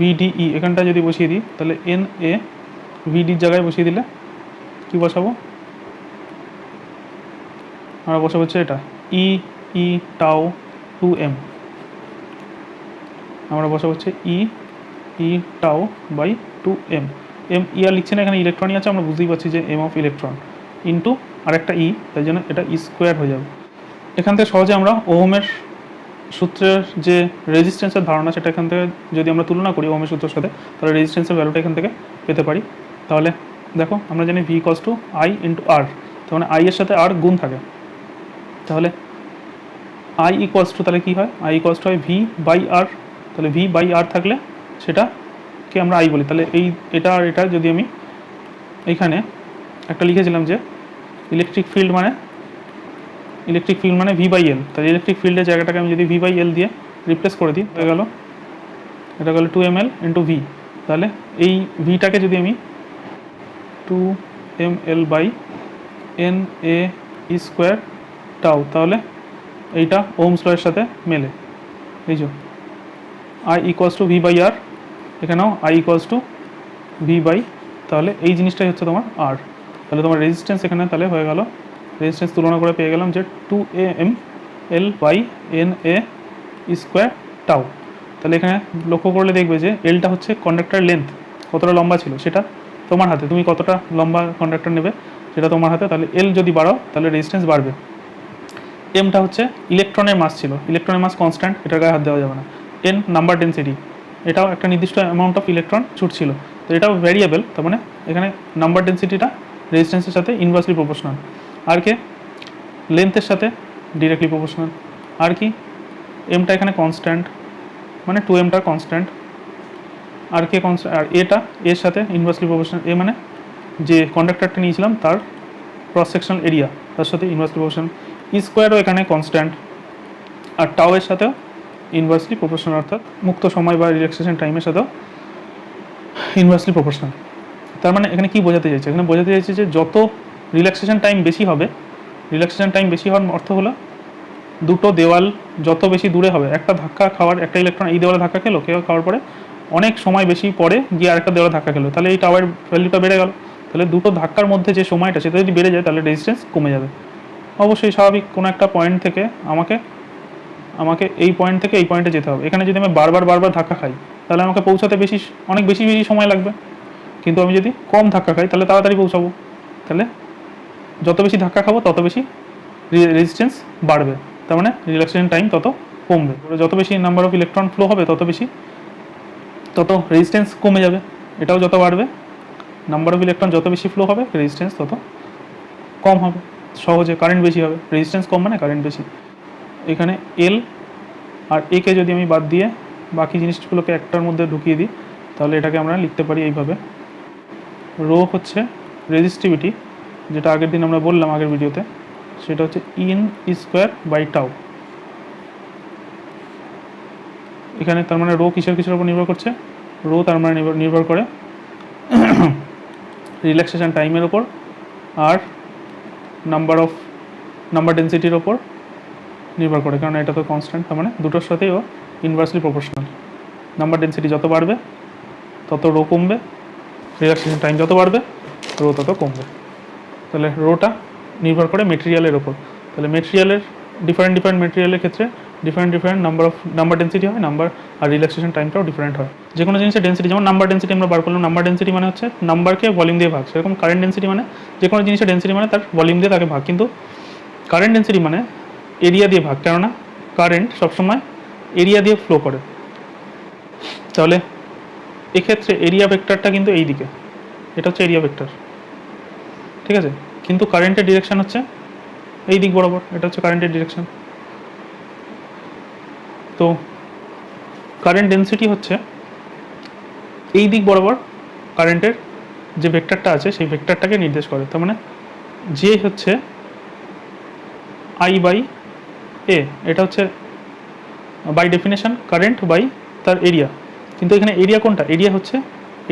V D E, এখানটা যদি বসিয়ে দিই তাহলে এন এ ভিডির জায়গায় বসিয়ে দিলে কি বসাবো, আমরা বসাবো হচ্ছে এটা E E tau two M, আমরা বসাবো হচ্ছে E E tau by two M. M E আর লিখছি না, এখানে ইলেকট্রনই আছে, আমরা বুঝতেই পারছি যে এম অফ ইলেকট্রন ইন্টু আরেকটা ই, তাই জন্য এটা ই স্কোয়ার হয়ে যাবে। এখান থেকে সহজে আমরা ওহমের সূত্রের যে রেজিস্ট্যান্সের ধারণা সেটা এখান থেকে যদি আমরা তুলনা করি ওহমের সূত্রের সাথে, তাহলে রেজিস্ট্যান্সের ভ্যালুটা এখান থেকে পেতে পারি। তাহলে দেখো আমরা জানি V equals to I into R, তার মানে আই এর সাথে আর গুণ থাকে, তাহলে আই ইকুয়ালস টু তাহলে কী হয়, আই ইকুয়ালস টু হয় ভি বাই আর, তাহলে ভি বাই আর থাকলে সেটাকে আমরা আই বলি। তাহলে এটা আর এটা যদি আমি এইখানে একটা লিখেছিলাম যে ইলেকট্রিক ফিল্ড মানে ভি বাই এল, তাহলে ইলেকট্রিক ফিল্ডের জায়গাটাকে আমি যদি ভি বাই এল দিয়ে রিপ্লেস করে দিই, হয়ে গেল এটা গেল 2ml ইন্টু ভি। তাহলে এই ভিটাকে যদি আমি 2ml by N A E square tau, তাহলে এইটা ওহমস ল এর সাথে মেলে। এই যে I equals to V by R, এখানেও I equals to V by, তাহলে এই জিনিসটাই হচ্ছে তোমার আর। তাহলে তোমার রেজিস্ট্যান্স এখানে তাহলে হয়ে গেল, রেজিস্ট্যান্স তুলনা করে পেয়ে গেলাম যে 2ml by N A square tau. তাহলে এখানে লক্ষ্য করলে দেখবে যে এলটা হচ্ছে কন্ডাক্টর লেন্থ, কতটা লম্বা ছিল সেটা তোমার হাতে, তুমি কতটা লম্বা কন্ডাক্টর নেবে সেটা তোমার হাতে। তাহলে এল যদি বাড়াও তাহলে রেজিস্ট্যান্স বাড়বে। এমটা হচ্ছে ইলেকট্রনের মাস ছিল, ইলেকট্রনের মাস কনস্ট্যান্ট, এটার গায়ে হাত দেওয়া যাবে না। এন নাম্বার ডেন্সিটি, এটাও একটা নির্দিষ্ট অ্যামাউন্ট অফ ইলেকট্রন ছুটছিল, তো এটাও ভ্যারিয়েবল, তার মানে এখানে নাম্বার ডেন্সিটিটা রেজিস্ট্যান্সের সাথে ইনভার্সলি প্রপোর্শনাল। আর কে লেন্থের সাথে ডিরেক্টলি প্রপোর্শনাল। আর কি এমটা এখানে কনস্ট্যান্ট, মানে 2mটা কনস্ট্যান্ট, আর কে কনস্ট্যান্ট, আর এটা এর সাথে ইনভার্সলি প্রপোর্শনাল। এ মানে যে কন্ডাক্টরটা নিয়েছিলাম তার ক্রস সেকশনাল এরিয়া, তার সাথে ইনভার্সলি প্রপোর্শনাল। ই স্কোয়ারও এখানে কনস্ট্যান্ট, আর টাউ এর সাথেও ইনভার্সলি প্রপোর্শনাল, অর্থাৎ মুক্ত সময় বা রিল্যাক্সেশন টাইমের সাথেও ইনভার্সলি প্রপোর্শনাল। তার মানে এখানে কি বোঝাতে চাইছে, এখানে বোঝাতে চাইছে যে যত রিল্যাক্সেশন টাইম বেশি হবে, রিল্যাক্সেশন টাইম বেশি হওয়ার অর্থ হলো দুটো দেওয়াল যত বেশি দূরে হবে, একটা ধাক্কা খাওয়ার, একটা ইলেকট্রন এই দেওয়ালে ধাক্কা খেলো, কেউ খাওয়ার পরে অনেক সময় বেশি পরে গিয়ে আরেকটা দেওয়ালে ধাক্কা খেলো, তাহলে এই টাওয়ার ভ্যালুটা বেড়ে গেল। তাহলে দুটো ধাক্কার মধ্যে যে সময়টা সেটা যদি বেড়ে যায় তাহলে রেজিস্ট্যান্স কমে যাবে। অবশ্যই স্বাভাবিক, কোনো একটা পয়েন্ট থেকে আমাকে এই পয়েন্ট থেকে এই পয়েন্টে যেতে হবে। এখানে যদি আমি বারবার ধাক্কা খাই তাহলে আমাকে পৌঁছাতে অনেক বেশি সময় লাগবে, কিন্তু আমি যদি কম ধাক্কা খাই তাহলে তাড়াতাড়ি পৌঁছাবো। তাহলে যত বেশি ধাক্কা খাবো তত বেশি রেজিস্ট্যান্স বাড়বে, তার মানে রিল্যাক্সেশন টাইম তত কমবে। যত বেশি নাম্বার অফ ইলেকট্রন ফ্লো হবে তত রেজিস্ট্যান্স কমে যাবে। এটাও যত বাড়বে, নাম্বার অফ ইলেকট্রন যত বেশি ফ্লো হবে রেজিস্ট্যান্স তত কম হবে। সহজে কারেন্ট বেশি হবে, রেজিস্ট্যান্স কম মানে কারেন্ট বেশি। এখানে এল আর একে যদি আমি বাদ দিয়ে বাকি জিনিসগুলোকে একটার মধ্যে ঢুকিয়ে দিই তাহলে এটাকে আমরা লিখতে পারি এইভাবে, রো হচ্ছে রেজিস্টিভিটি, যেটা আগের দিন আমরা বললাম আগের ভিডিওতে, সেটা হচ্ছে ইন স্কোয়ার বাই টাউ। এখানে তার মানে রো কিসের উপর নির্ভর করছে, রো তার মানে নির্ভর করে রিল্যাক্সেশন টাইমের ওপর আর নাম্বার ডেন্সিটির ওপর নির্ভর করে, কারণ এটা তো কনস্ট্যান্ট, তার মানে দুটোর সাথেই ও ইনভার্সলি প্রপোর্শনাল। নাম্বার ডেন্সিটি যত বাড়বে তত রো কমবে, রিল্যাক্সেশন টাইম যত বাড়বে রো তত কমবে। তাহলে রোটা নির্ভর করে মেটেরিয়ালের ওপর। তাহলে মেটেরিয়ালের ডিফারেন্ট মেটেরিয়ালের ক্ষেত্রে ডিফারেন্ট নাম্বার ডেন্সিটি হয়, নাম্বার আর রিল্যাক্সেশন টাইমটাও ডিফারেন্ট হয়। যে কোনো জিনিসের ডেন্সিটি, যেমন নাম্বার ডেন্সিটি আমরা বার করলাম, নাম্বার ডেন্সিটি মানে হচ্ছে নাম্বারকে ভলিউম দিয়ে ভাগ, সেরকম কারেন্ট ডেন্সিটি মানে যে কোনো জিনিসের ডেন্সিটি মানে তার ভলিউম দিয়ে তাকে ভাগ, কিন্তু কারেন্ট ডেন্সিটি মানে এরিয়া দিয়ে ভাগ, কেননা কারেন্ট সবসময় এরিয়া দিয়ে ফ্লো করে। তাহলে এক্ষেত্রে এরিয়া ভেক্টরটা কিন্তু এই দিকে, এটা হচ্ছে এরিয়া ভেক্টর, ঠিক আছে, কিন্তু কারেন্টের ডিরেকশন হচ্ছে এই দিক বরাবর, এটা হচ্ছে কারেন্টের ডিরেকশন। তো কারেন্ট ডেন্সিটি হচ্ছে এই দিক বরাবর কারেন্টের যে ভেক্টরটা আছে সেই ভেক্টরটাকে নির্দেশ করে। তার মানে যে হচ্ছে আই বাই এ, এটা হচ্ছে বাই ডেফিনেশন কারেন্ট বাই তার এরিয়া, কিন্তু এখানে এরিয়া কোনটা, এরিয়া হচ্ছে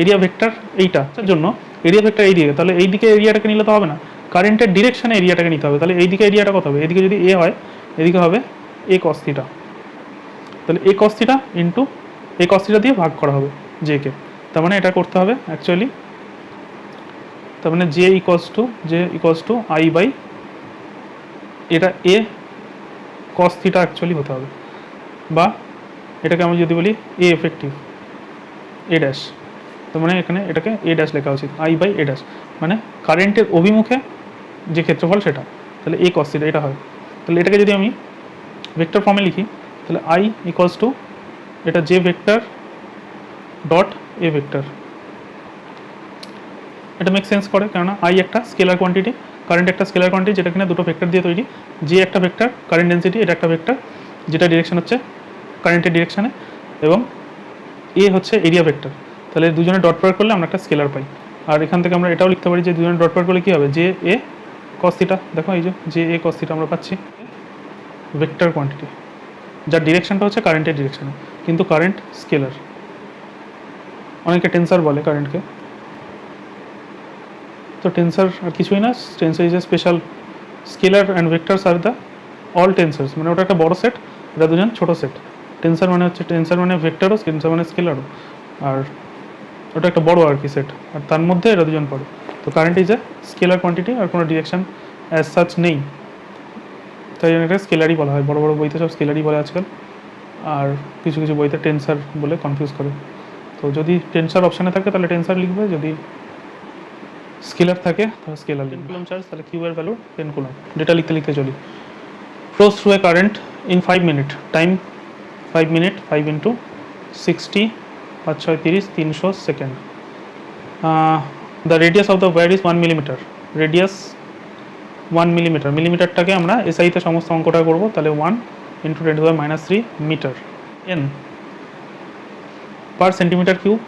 এরিয়া ভেক্টর এইটা, তার জন্য এরিয়া ভেক্টর এই দিকে, তাহলে এই দিকে এরিয়াটাকে নিলে তো হবে না, কারেন্টের ডিরেকশনে এরিয়াটাকে নিতে হবে। তাহলে এই দিকে এরিয়াটা কত হবে, এদিকে যদি এ হয় এদিকে হবে এ কস থিটা, তাহলে এ কস থিটা ইন্টু এ কস থিটা দিয়ে ভাগ করা হবে জে কে। তার মানে এটা করতে হবে অ্যাকচুয়ালি, তার মানে J equals to I by, এটা এ কস থিটা অ্যাকচুয়ালি হতে হবে, বা এটাকে আমি যদি বলি এ এফেক্টিভ এ ড্যাশ, তার মানে এখানে এটাকে এ ড্যাশ লেখা উচিত, আই বাই এ ড্যাশ, মানে কারেন্টের অভিমুখে যে ক্ষেত্রফল সেটা, তাহলে এ কস থিটা এটা হয়। তাহলে এটাকে যদি আমি ভেক্টর ফর্মে লিখি, তাহলে আই ইকোয়ালস টু এটা J vector dot A vector, এটা মেক সেন্স করে, কেননা আই একটা স্কেলার কোয়ান্টিটি, কারেন্ট একটা স্কেলার কোয়ান্টিটি, যেটা কিনা দুটো ভেক্টর দিয়ে তৈরি, যে একটা ভেক্টর কারেন্ট ডেন্সিটি, এটা একটা ভেক্টর যেটা ডিরেকশন হচ্ছে কারেন্টের ডিরেকশানে, এবং এ হচ্ছে এরিয়া ভেক্টর। তাহলে দুজনে ডট প্রয়োগ করলে আমরা একটা স্কেলার পাই। আর এখান থেকে আমরা এটাও লিখতে পারি যে দুজনে ডট প্রয়োগ করলে কী হবে, যে এ কস থিটা, দেখো এই যে এ কস থিটা আমরা পাচ্ছি ভেক্টর কোয়ান্টিটি, যার ডিরেকশনটা হচ্ছে কারেন্টের ডিরেকশানে, কিন্তু কারেন্ট স্কেলার, অনেকে টেন্সার বলে কারেন্টকে। তো টেন্সার আর কিছুই না, tensor is a special, scalar and vectors are the all tensors, মানে ওটা একটা বড় সেট, এটা দুজন ছোটো সেট। টেন্সার মানে ভেক্টরও, টেন্সার মানে স্কেলারও, আর ওটা একটা বড় আর কি সেট, আর তার মধ্যে এরা দুজন পড়ে। তো current is a scalar quantity, আর কোনো ডিরেকশন অ্যাজ সাচ নেই, তাই জন্য এটা স্কেলারই বলা হয়। বড় বড় বইতে সব স্কেলারই বলে আজকাল, আর কিছু কিছু বইতে টেন্সার বলে কনফিউজ করে। তো যদি টেন্সার অপশানে থাকে তাহলে টেন্সার লিখবে, যদি স্কেলার থাকে তাহলে স্কেলার লিখবে। 10 কুলম চার্জ, তাহলে কিউ এর ভ্যালু 10 কুলম, ডেটা লিখতে লিখতে চলি। flows through a current in 5 minutes, time 5 minutes, 5 into 60, 5 6 30, 300 second. The radius of the wire is 1 millimeter, radius 1 millimeter, মিলিমিটারটাকে আমরা এসআইতে সমস্ত অঙ্কটা করবো, তাহলে 1 into 10 to the minus 3 metre, n per centimeter cube,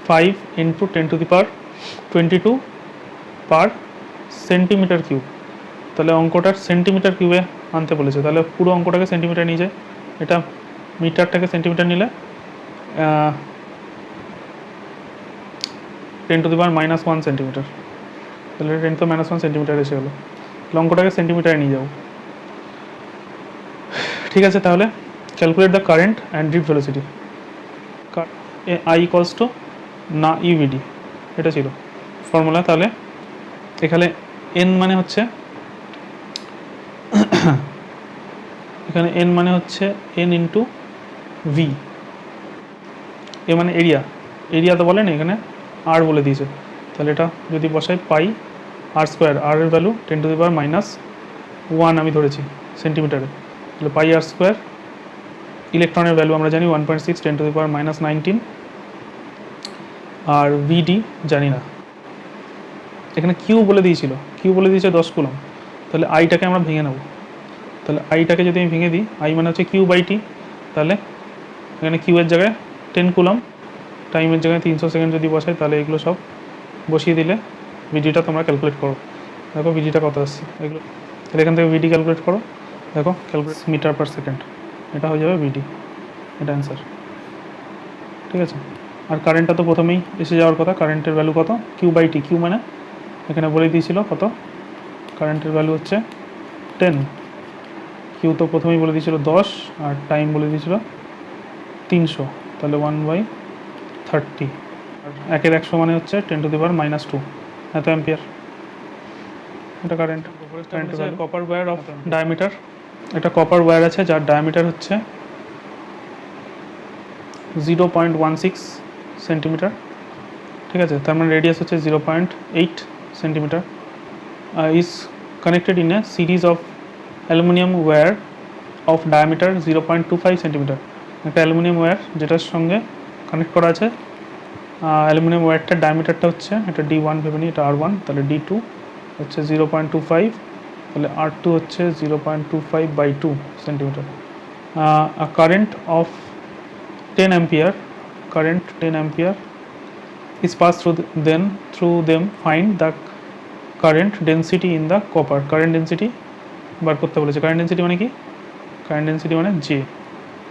5 into 10 to the power 22 per centimeter cube। তাহলে অঙ্কটার centimetre কিউবে আনতে বলেছে, তাহলে পুরো অঙ্কটাকে সেন্টিমিটার নিয়ে যায়, এটা মিটারটাকে সেন্টিমিটার নিলে 10 to the power -1 সেন্টিমিটার, তাহলে 10 to the -1 সেন্টিমিটার এসে গেলো, তাহলে অঙ্কটাকে সেন্টিমিটারে নিয়ে যাবো। ঠিক আছে, তাহলে calculate the current and drift velocity, I equals to না ইউভিডি, এটা ছিল ফর্মুলা। তাহলে এখানে এন মানে হচ্ছে, এখানে এন মানে হচ্ছে এন ইন্টু ভি, এ মানে এরিয়া, এরিয়া তো বলেন, এখানে আর বলে দিয়েছে, তাহলে এটা যদি বসাই পাই আর স্কোয়ার, আর এর ভ্যালু 10 to the power -1 আমি ধরেছি সেন্টিমিটারে, তাহলে পাই আর স্কোয়ার, ইলেকট্রনের ভ্যালু আমরা জানি 1.6 10 to the power -19, আর ভিডি জানি না, এখানে কিউ বলে দিয়েছিল, কিউ বলে দিয়েছে 10 কুলম, তাহলে আইটাকে আমরা ভেঙে নেব, তাহলে আইটাকে যদি আমি ভেঙে দিই, আই মানে হচ্ছে কিউ বাই টি, তাহলে এখানে কিউ এর জায়গায় 10 কুলম, টাইমের জায়গায় 300 সেকেন্ড যদি বসাই, তাহলে এগুলো সব বসিয়ে দিলে ভিডিটা তোমরা ক্যালকুলেট করো, দেখো ভিডিটা কত আসছে এগুলো, তাহলে এখান থেকে ভিডি ক্যালকুলেট করো, দেখো ক্যালকুলেট মিটার পার সেকেন্ড, এটা হয়ে যাবে ভিডি, এটা অ্যান্সার। ঠিক আছে, আর কারেন্টটা তো প্রথমেই এসে যাওয়ার কথা, কারেন্টের ভ্যালু কত, কিউ বাই টি, কিউ মানে এখানে বলে দিয়েছিল কত, কারেন্টের ভ্যালু হচ্ছে 10, কিউ তো প্রথমেই বলে দিয়েছিল 10, আর টাইম বলে দিয়েছিল 300, তাহলে 1/30, আর 1/100 মানে হচ্ছে 10 to the power -2, এত অ্যাম্পিয়ার, এটা current. Copper wire of diameter এটা কপার ওয়্যার আছে যার ডায়ামিটার হচ্ছে 0.16 সেন্টিমিটার, ঠিক আছে, তার মানে রেডিয়াস হচ্ছে 0.8 centimetre. Is connected in a series of aluminium wire of diameter 0.25 centimetre. একটা অ্যালুমিনিয়াম ওয়্যার যেটার সঙ্গে কানেক্ট করা আছে, অ্যালুমিনিয়াম ওয়্যারটার ডায়ামিটারটা হচ্ছে, এটা D1 ভেবে নিই, এটা R1, তাহলে D2 হচ্ছে 0.25, তাহলে R2 হচ্ছে 0.25/2 centimetre. Current of 10 ampere, current 10 ampere is passed through them. Find the current density in the copper. Current density বার করতে বলেছে। কারেন্ট ডেন্সিটি মানে কি? কারেন্ট ডেন্সিটি মানে জে।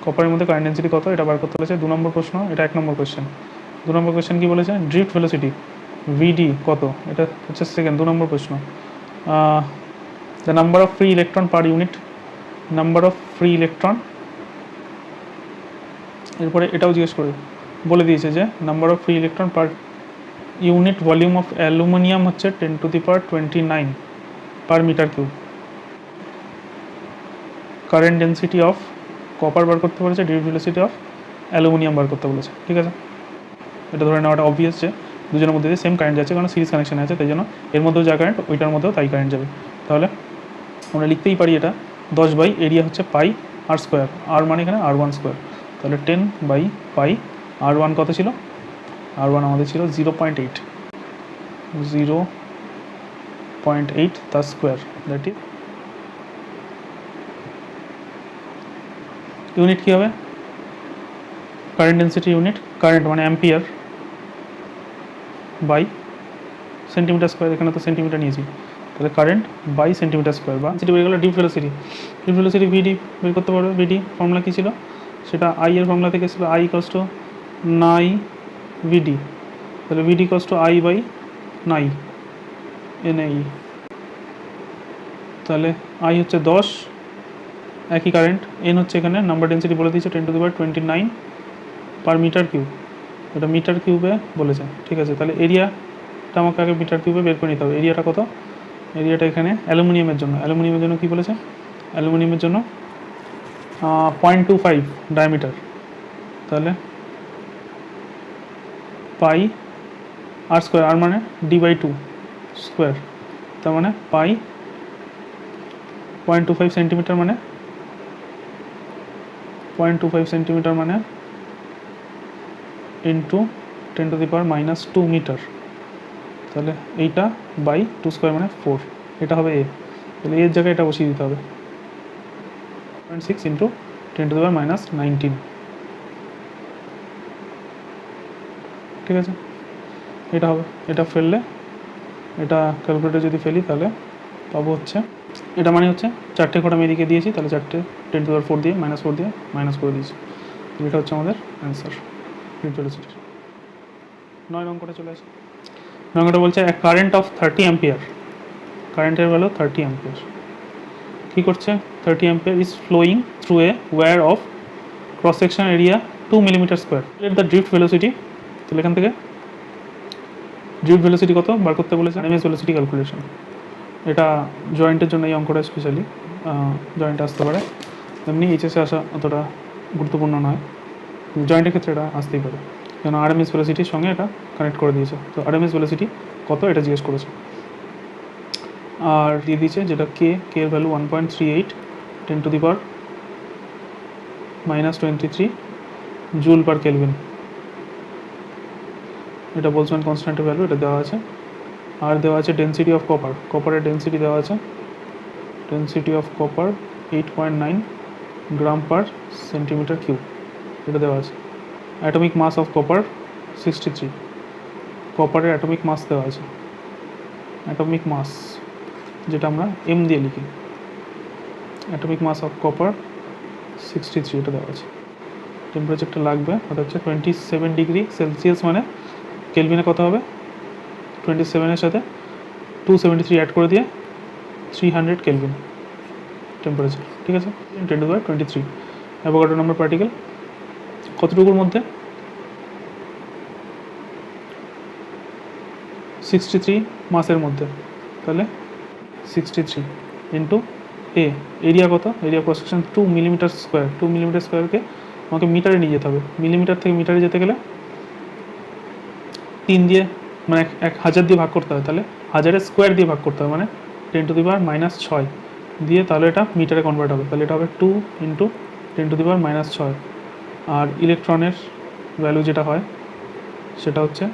কপারের মধ্যে কারেন্ট ডেন্সিটি কত এটা বার করতে বলেছে। 2 নম্বর প্রশ্ন, এটা 1 নম্বর কোয়েশ্চেন। 2 নম্বর কোয়েশ্চেন কি বলেছে? ড্রিফট ভেলোসিটি ভিডি কত, এটা হচ্ছে সেকেন্ড 2 নম্বর প্রশ্ন। The number of free electron per unit, number of free electron, এরপরে এটাও জিজ্ঞেস করে বলে দিয়েছে যে number of free electron per unit volume of aluminium হচ্ছে 10⁻29 per metre cube. Current density of copper বার করতে বলেছে, ড্রিফট ভেলোসিটি অফ অ্যালুমিনিয়াম বার করতে বলেছে, ঠিক আছে। এটা ধরে নেওয়াটা অবভিয়াস যে দুজনের মধ্যে দিয়ে সেম কারেন্ট যাচ্ছে, কারণ সিরিজ কানেকশন আছে, তাই জন্য এর মধ্যেও যা কারেন্ট ওইটার মধ্যেও তাই কারেন্ট যাবে। তাহলে আমরা লিখতেই পারি এটা 10 এরিয়া হচ্ছে পাই আর স্কোয়ার, আর মানে এখানে R1 স্কোয়ার, তাহলে 10/পাই। R1 কত ছিল? R1 আমাদের ছিল 0.8, 0.8 তার স্কোয়ার, দ্যাট ইজ ইউনিট কী হবে? কারেন্ট ডেন্সিটি ইউনিট, কারেন্ট মানে অ্যাম্পিয়ার বাই সেন্টিমিটার স্কোয়ার, এখানে তো সেন্টিমিটার নিয়েছি, তাহলে কারেন্ট বাই সেন্টিমিটার স্কোয়ার, বা সেটি বেরিয়ে গেলো ড্রিফট ভেলোসিটি। ড্রিফট ভেলোসিটি ভিডি বের করতে পারবে। ভিডি ফর্মুলা কী ছিল? সেটা আই এর ফর্মুলা থেকে ছিল আই ইকুয়ালস টু 9 ভিডি, তাহলে V D equals to I by 9 NAE, তাহলে আই হচ্ছে 10, একই কারেন্ট, এন হচ্ছে এখানে নাম্বার ডেন্সিটি বলে দিয়েছে 10⁻29 পার মিটার কিউব, এটা মিটার কিউবে বলেছে, ঠিক আছে। তাহলে এরিয়াটা আমাকে আগে মিটার কিউবে বের করে নিতে হবে। এরিয়াটা কত? এরিয়াটা এখানে অ্যালুমিনিয়ামের জন্য, অ্যালুমিনিয়ামের জন্য কী বলেছে? অ্যালুমিনিয়ামের জন্য 0.25 ডায়ামিটার, তাহলে পাই আর স্কোয়ার, আর মানে D/2 স্কোয়ার, তার মানে পাই 0.25 সেন্টিমিটার মানে 0.25 সেন্টিমিটার মানে ইন্টু 10⁻⁻2 মিটার, তাহলে এইটা বাই 2 স্কোয়ার মানে 4, এটা হবে এ, তাহলে এর জায়গায় এটা বসিয়ে দিতে হবে 0.6 ইন্টু 10⁻⁻19, ঠিক আছে, এটা হবে। এটা ফেললে, এটা ক্যালকুলেটর যদি ফেলি তাহলে পাবো হচ্ছে, এটা মানে হচ্ছে 4টে ঘর আমি এদিকে দিয়েছি, তাহলে 4টে 10⁻4 দিয়ে -4 দিয়ে মাইনাস করে দিয়েছি, এটা হচ্ছে আমাদের অ্যান্সার ড্রিফট ভেলোসিটি। 9 অঙ্কটা চলে আসে। 9 অঙ্কটা বলছে কারেন্ট অফ 30 অ্যাম্পিয়ার, কারেন্টের ভ্যালু 30 অ্যাম্পিয়ার, কী করছে? 30 ampere is flowing through a wire of cross section area 2 millimetre square, let the drift velocity, তাহলে এখান থেকে ড্রিফট ভেলোসিটি কত বার করতে বলেছে, RMS ভেলোসিটি ক্যালকুলেশন। এটা জয়েন্টের জন্য এই অঙ্কটা স্পেশালি জয়েন্টে আসতে পারে, এমনি এইচএসে আসা অতটা গুরুত্বপূর্ণ নয়, জয়েন্টের ক্ষেত্রে এটা আসতেই পারে, কেন RMS ভেলোসিটির সঙ্গে এটা কানেক্ট করে দিয়েছে। তো RMS ভেলোসিটি কত এটা জিজ্ঞেস করেছে, আর দিয়ে দিয়েছে যেটা কে এর ভ্যালু 1.38 10⁻⁻23 জুল পার কেলভিন, এটা বলছেন কনস্ট্যান্টের ভ্যালু, এটা দেওয়া আছে। আর দেওয়া আছে ডেন্সিটি অফ কপার, কপারের ডেন্সিটি দেওয়া আছে, density of copper 8.9 gram per centimetre cube, এটা দেওয়া আছে। অ্যাটমিক মাস অফ কপার 63, কপারের অ্যাটমিক মাস দেওয়া আছে, অ্যাটমিক মাস যেটা আমরা এম দিয়ে লিখি, অ্যাটমিক মাস অফ কপার 63, এটা দেওয়া আছে। টেম্পারেচারটা লাগবে, ওটা হচ্ছে 27 ডিগ্রি সেলসিয়াস, মানে কেলভিনে কত হবে? 27-এর সাথে 273 অ্যাড করে দিয়ে 300 কেলভিন টেম্পারেচার, ঠিক আছে। 10⁻23 অ্যাভোগাড্রো নাম্বার পার্টিকেল কতটুকুর মধ্যে? 63 মাসের মধ্যে, তাহলে 63 ইন্টু এ এরিয়া কত, area cross section 2 millimetre square, 2 millimetre স্কোয়ারকে আমাকে মিটারে নিয়ে যেতে হবে। মিলিমিটার থেকে মিটারে যেতে গেলে 3 দিয়ে মানে 1000 দিয়ে ভাগ করতে হবে, তাহলে 1000 স্কোয়ার দিয়ে ভাগ করতে হবে, মানে 10⁻⁻6 দিয়ে, তাহলে এটা মিটারে কনভার্ট হবে। তাহলে এটা হবে 2 × 10⁻⁻6। আর ইলেকট্রনের ভ্যালু যেটা হয় সেটা হচ্ছে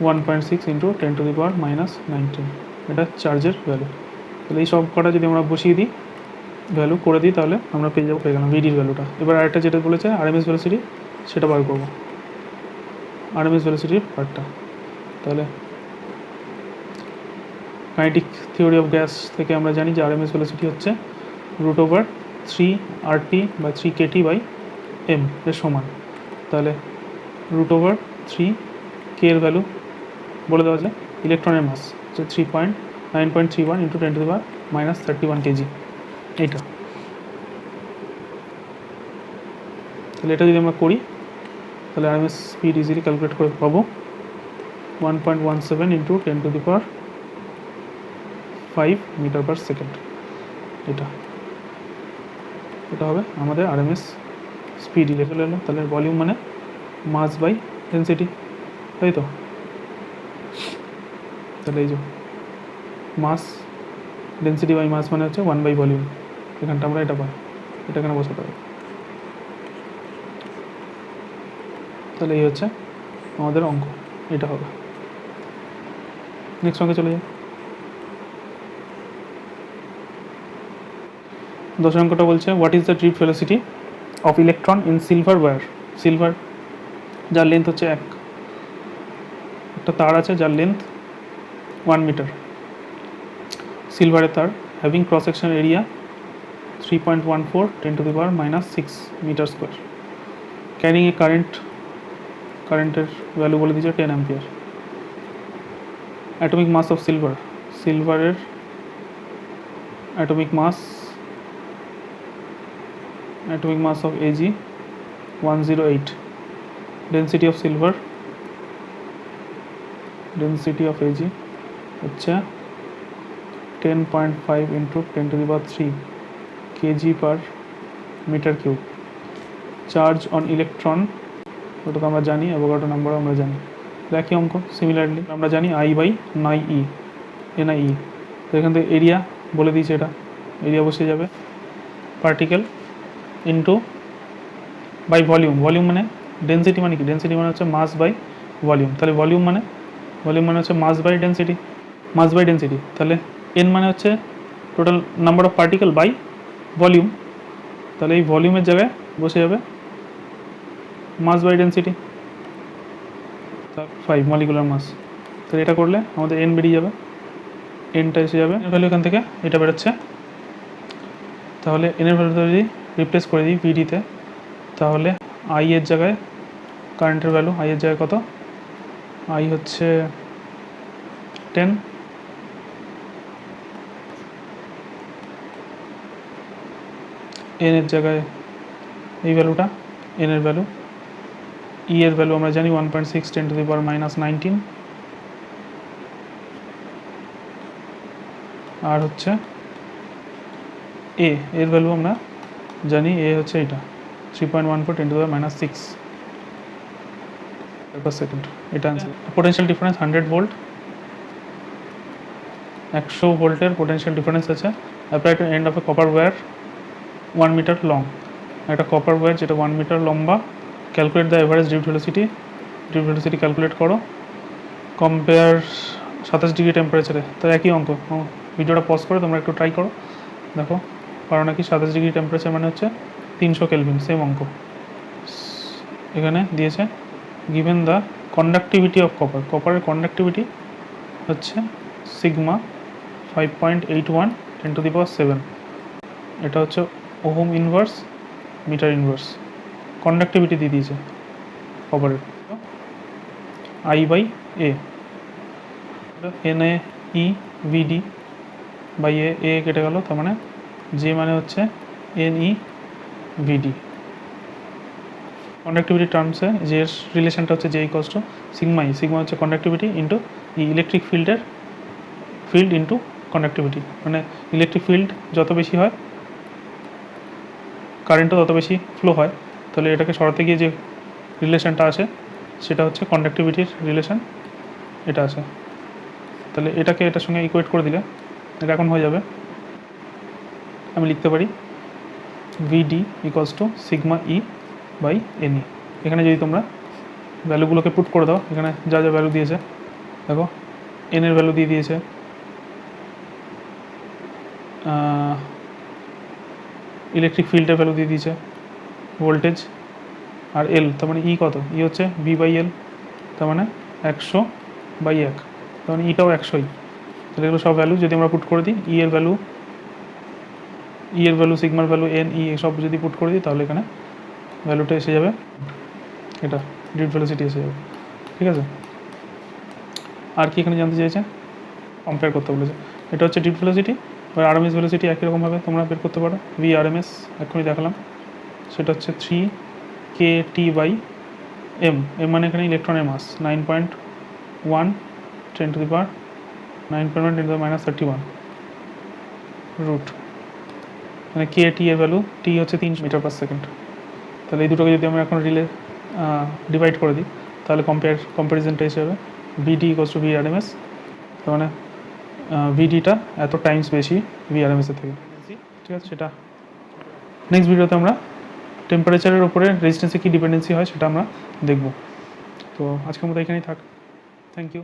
1.6 × 10⁻⁻19, এটা চার্জের ভ্যালু। তাহলে এই সব কটা যদি আমরা বসিয়ে দিই, ভ্যালু করে দিই, তাহলে আমরা পেয়ে গেলাম ভিডির ভ্যালুটা। এবার আরেকটা যেটা বলেছে আরএমএস ভেলোসিটি, সেটা বার করবো, আরএমএস ভেলোসিটির পার্টটা। তাহলে কাইনেটিক থিওরি অফ গ্যাস থেকে আমরা জানি যে আরএমএস ভেলোসিটি হচ্ছে √3RT/3kT/m এর সমান। তাহলে √3 k এর ভ্যালু বলে দেওয়া যায়, ইলেকট্রনের মাস হচ্ছে 9.31 × 10⁻⁻31 kg, এইটা। তাহলে এটা যদি আমরা করি, তাহলে আরএমএস স্পিড ইজিলি ক্যালকুলেট করে পাবো 1.17 × 10⁵ মিটার/সেকেন্ড। এটা হবে আমাদের আরএমএস স্পিড। চলে এলো। তাহলে ভলিউম মানে মাস বাই ডেন্সিটি, তাই তো? তাহলে এই যে মাস ডেন্সিটি বাই মাস মানে হচ্ছে 1/ভলিউম। এখানটা আমরা এটা পাই, এটা এখানে বসাতে হবে। তাহলে এই হচ্ছে আমাদের অঙ্ক, এটা হবে। নেক্সট অঙ্কে চলে যাই। 10 অঙ্কটা বলছে what is the drift velocity of electron in silver wire. Silver যার লেন্থ হচ্ছে একটা তার আছে যার লেন্থ 1 মিটার, সিলভারের তার, having cross section area 3.14 10⁻⁻6 metre square, carrying a কারেন্টের ভ্যালু বলে দিয়েছে 10 অ্যাম্পিয়ার। অ্যাটমিক মাস অফ সিলভারের atomic mass of Ag 108, density of silver, density of Ag হচ্ছে 10.5 × 10⁻³ kg/m³। চার্জ অন ইলেকট্রন, ওটা তো আমরা জানি, অ্যাভোগাড্রো নাম্বার আমরা জানি। একই অঙ্ক, সিমিলারলি আমরা জানি I/NIE, তো এখান থেকে এরিয়া বলে দিয়েছে, এটা এরিয়া বসে যাবে particle into by volume. Volume মানে ডেন্সিটি, মানে কি ডেন্সিটি মানে হচ্ছে মাস বাই ভলিউম। তাহলে ভলিউম মানে হচ্ছে মাস বাই ডেন্সিটি, তাহলে এন মানে হচ্ছে total number of particle by volume. তাহলে এই ভলিউমের জায়গায় বসে যাবে mass by density, 5 molecular mass. তাহলে এটা করলে আমাদের এন বেরিয়ে যাবে, এনটা এসে যাবে, এর ভ্যালু এখান থেকে এটা বেরোচ্ছে। তাহলে এনের ভ্যালুটা যদি রিপ্লেস করে দিই ভিডিতে, তাহলে আই এর জায়গায় কারেন্টের ভ্যালু, আই এর জায়গায় কত, আই হচ্ছে 10, এন এর জায়গায় এই ভ্যালুটা, এন এর ভ্যালু, ই এর ভ্যালু আমরা জানি 1.6 10⁻⁻19, আর হচ্ছে এর ভ্যালু আমরা জানি, এ হচ্ছে এটা 3.14 10⁻⁻6 সেকেন্ড। এটা আনসার। পোটেনশিয়াল ডিফারেন্স 100 ভোল্ট, 100 ভোল্টের পোটেনশিয়াল ডিফারেন্স আছে। Apply to end of a copper wire 1 metre long, একটা কপার ওয়্যার যেটা 1 মিটার লম্বা। Calculate the average drift velocity calculate করো। কম্পেয়ার 27 ডিগ্রি টেম্পারেচারে। তো একই অঙ্ক, ভিডিওটা পজ করে তোমরা একটু ট্রাই করো, দেখো পারো নাকি। 27 ডিগ্রি টেম্পারেচার মানে হচ্ছে 300 কেলভিন, সেম অঙ্ক। এখানে দিয়েছে গিভেন দ্য কন্ডাক্টিভিটি অফ কপারের কন্ডাক্টিভিটি হচ্ছে সিগমা 5.81 10⁻7, এটা হচ্ছে ohm inverse metre inverse. Conductivity দিয়ে দিয়েছে কপারের I/A, NaE/VD/A কেটে গেল, তার মানে যে মানে হচ্ছে NeVD। কন্ডাক্টিভিটি টার্মসে যে রিলেশনটা হচ্ছে J = সিগমা হচ্ছে কন্ডাক্টিভিটি ইন্টু ইলেকট্রিক ফিল্ডের ফিল্ড ইন্টু কন্ডাক্টিভিটি, মানে ইলেকট্রিক ফিল্ড যত বেশি হয় কারেন্টও তত বেশি ফ্লো হয়। তাহলে এটাকে সরাতে গিয়ে যে রিলেশনটা আছে সেটা হচ্ছে কন্ডাক্টিভিটির রিলেশন, এটা আছে। তাহলে এটাকে এটার সঙ্গে ইকুয়েট করে দিলে এটা এখন হয়ে যাবে, আমি লিখতে পারি V D equals to sigma E by N E. এখানে যদি তোমরা ভ্যালুগুলোকে পুট করে দাও, এখানে যা যা ভ্যালু দিয়েছে দেখো, এনের ভ্যালু দিয়ে দিয়েছে ইলেকট্রিক ফিল্ডের ভ্যালু দিয়ে দিয়েছে, ভোল্টেজ, আর এল তার মানে ই কত, ই হচ্ছে ভি বাই এল, তার মানে 100/1, তার মানে ইটাও 100ই। তাহলে এগুলো সব ভ্যালু যদি আমরা পুট করে দিই, ই এর ভ্যালু, সিগমার ভ্যালু, এন ই সব যদি পুট করে দিই, তাহলে এখানে ভ্যালুটা এসে যাবে, এটা ড্রিফট ভেলোসিটি এসে যাবে। ঠিক আছে, আর কি এখানে জানতে চাইছে, কম্পেয়ার করতে বলেছে। এটা হচ্ছে ড্রিফট ভেলোসিটি, আর আরএমএস ভেলোসিটি একই রকমভাবে তোমরা বের করতে পারো। ভি আরএমএস এখনই দেখালাম, সেটা হচ্ছে 3kT/m, এম মানে এখানে ইলেকট্রনের মাস 9.1 10 to the power 9.1 10 to the minus 31 root, মানে KT এর ভ্যালু, টি হচ্ছে 300 মিটার পার সেকেন্ড। তাহলে এই দুটোকে যদি আমরা এখন ডিভাইড করে দিই, তাহলে কম্প্যারিজনটা এসে যাবে ভিডি ইকুয়ালস টু ভি আরএমএস, তার মানে ভিডিটা এত টাইমস বেশি ভি আরএমএসের থেকে। ঠিক আছে, সেটা নেক্সট ভিডিওতে আমরা টেম্পারেচারের উপরে রেজিস্ট্যান্সে কী ডিপেন্ডেন্সি হয় সেটা আমরা দেখব। তো আজকের মতো এখানেই থাক, থ্যাংক ইউ।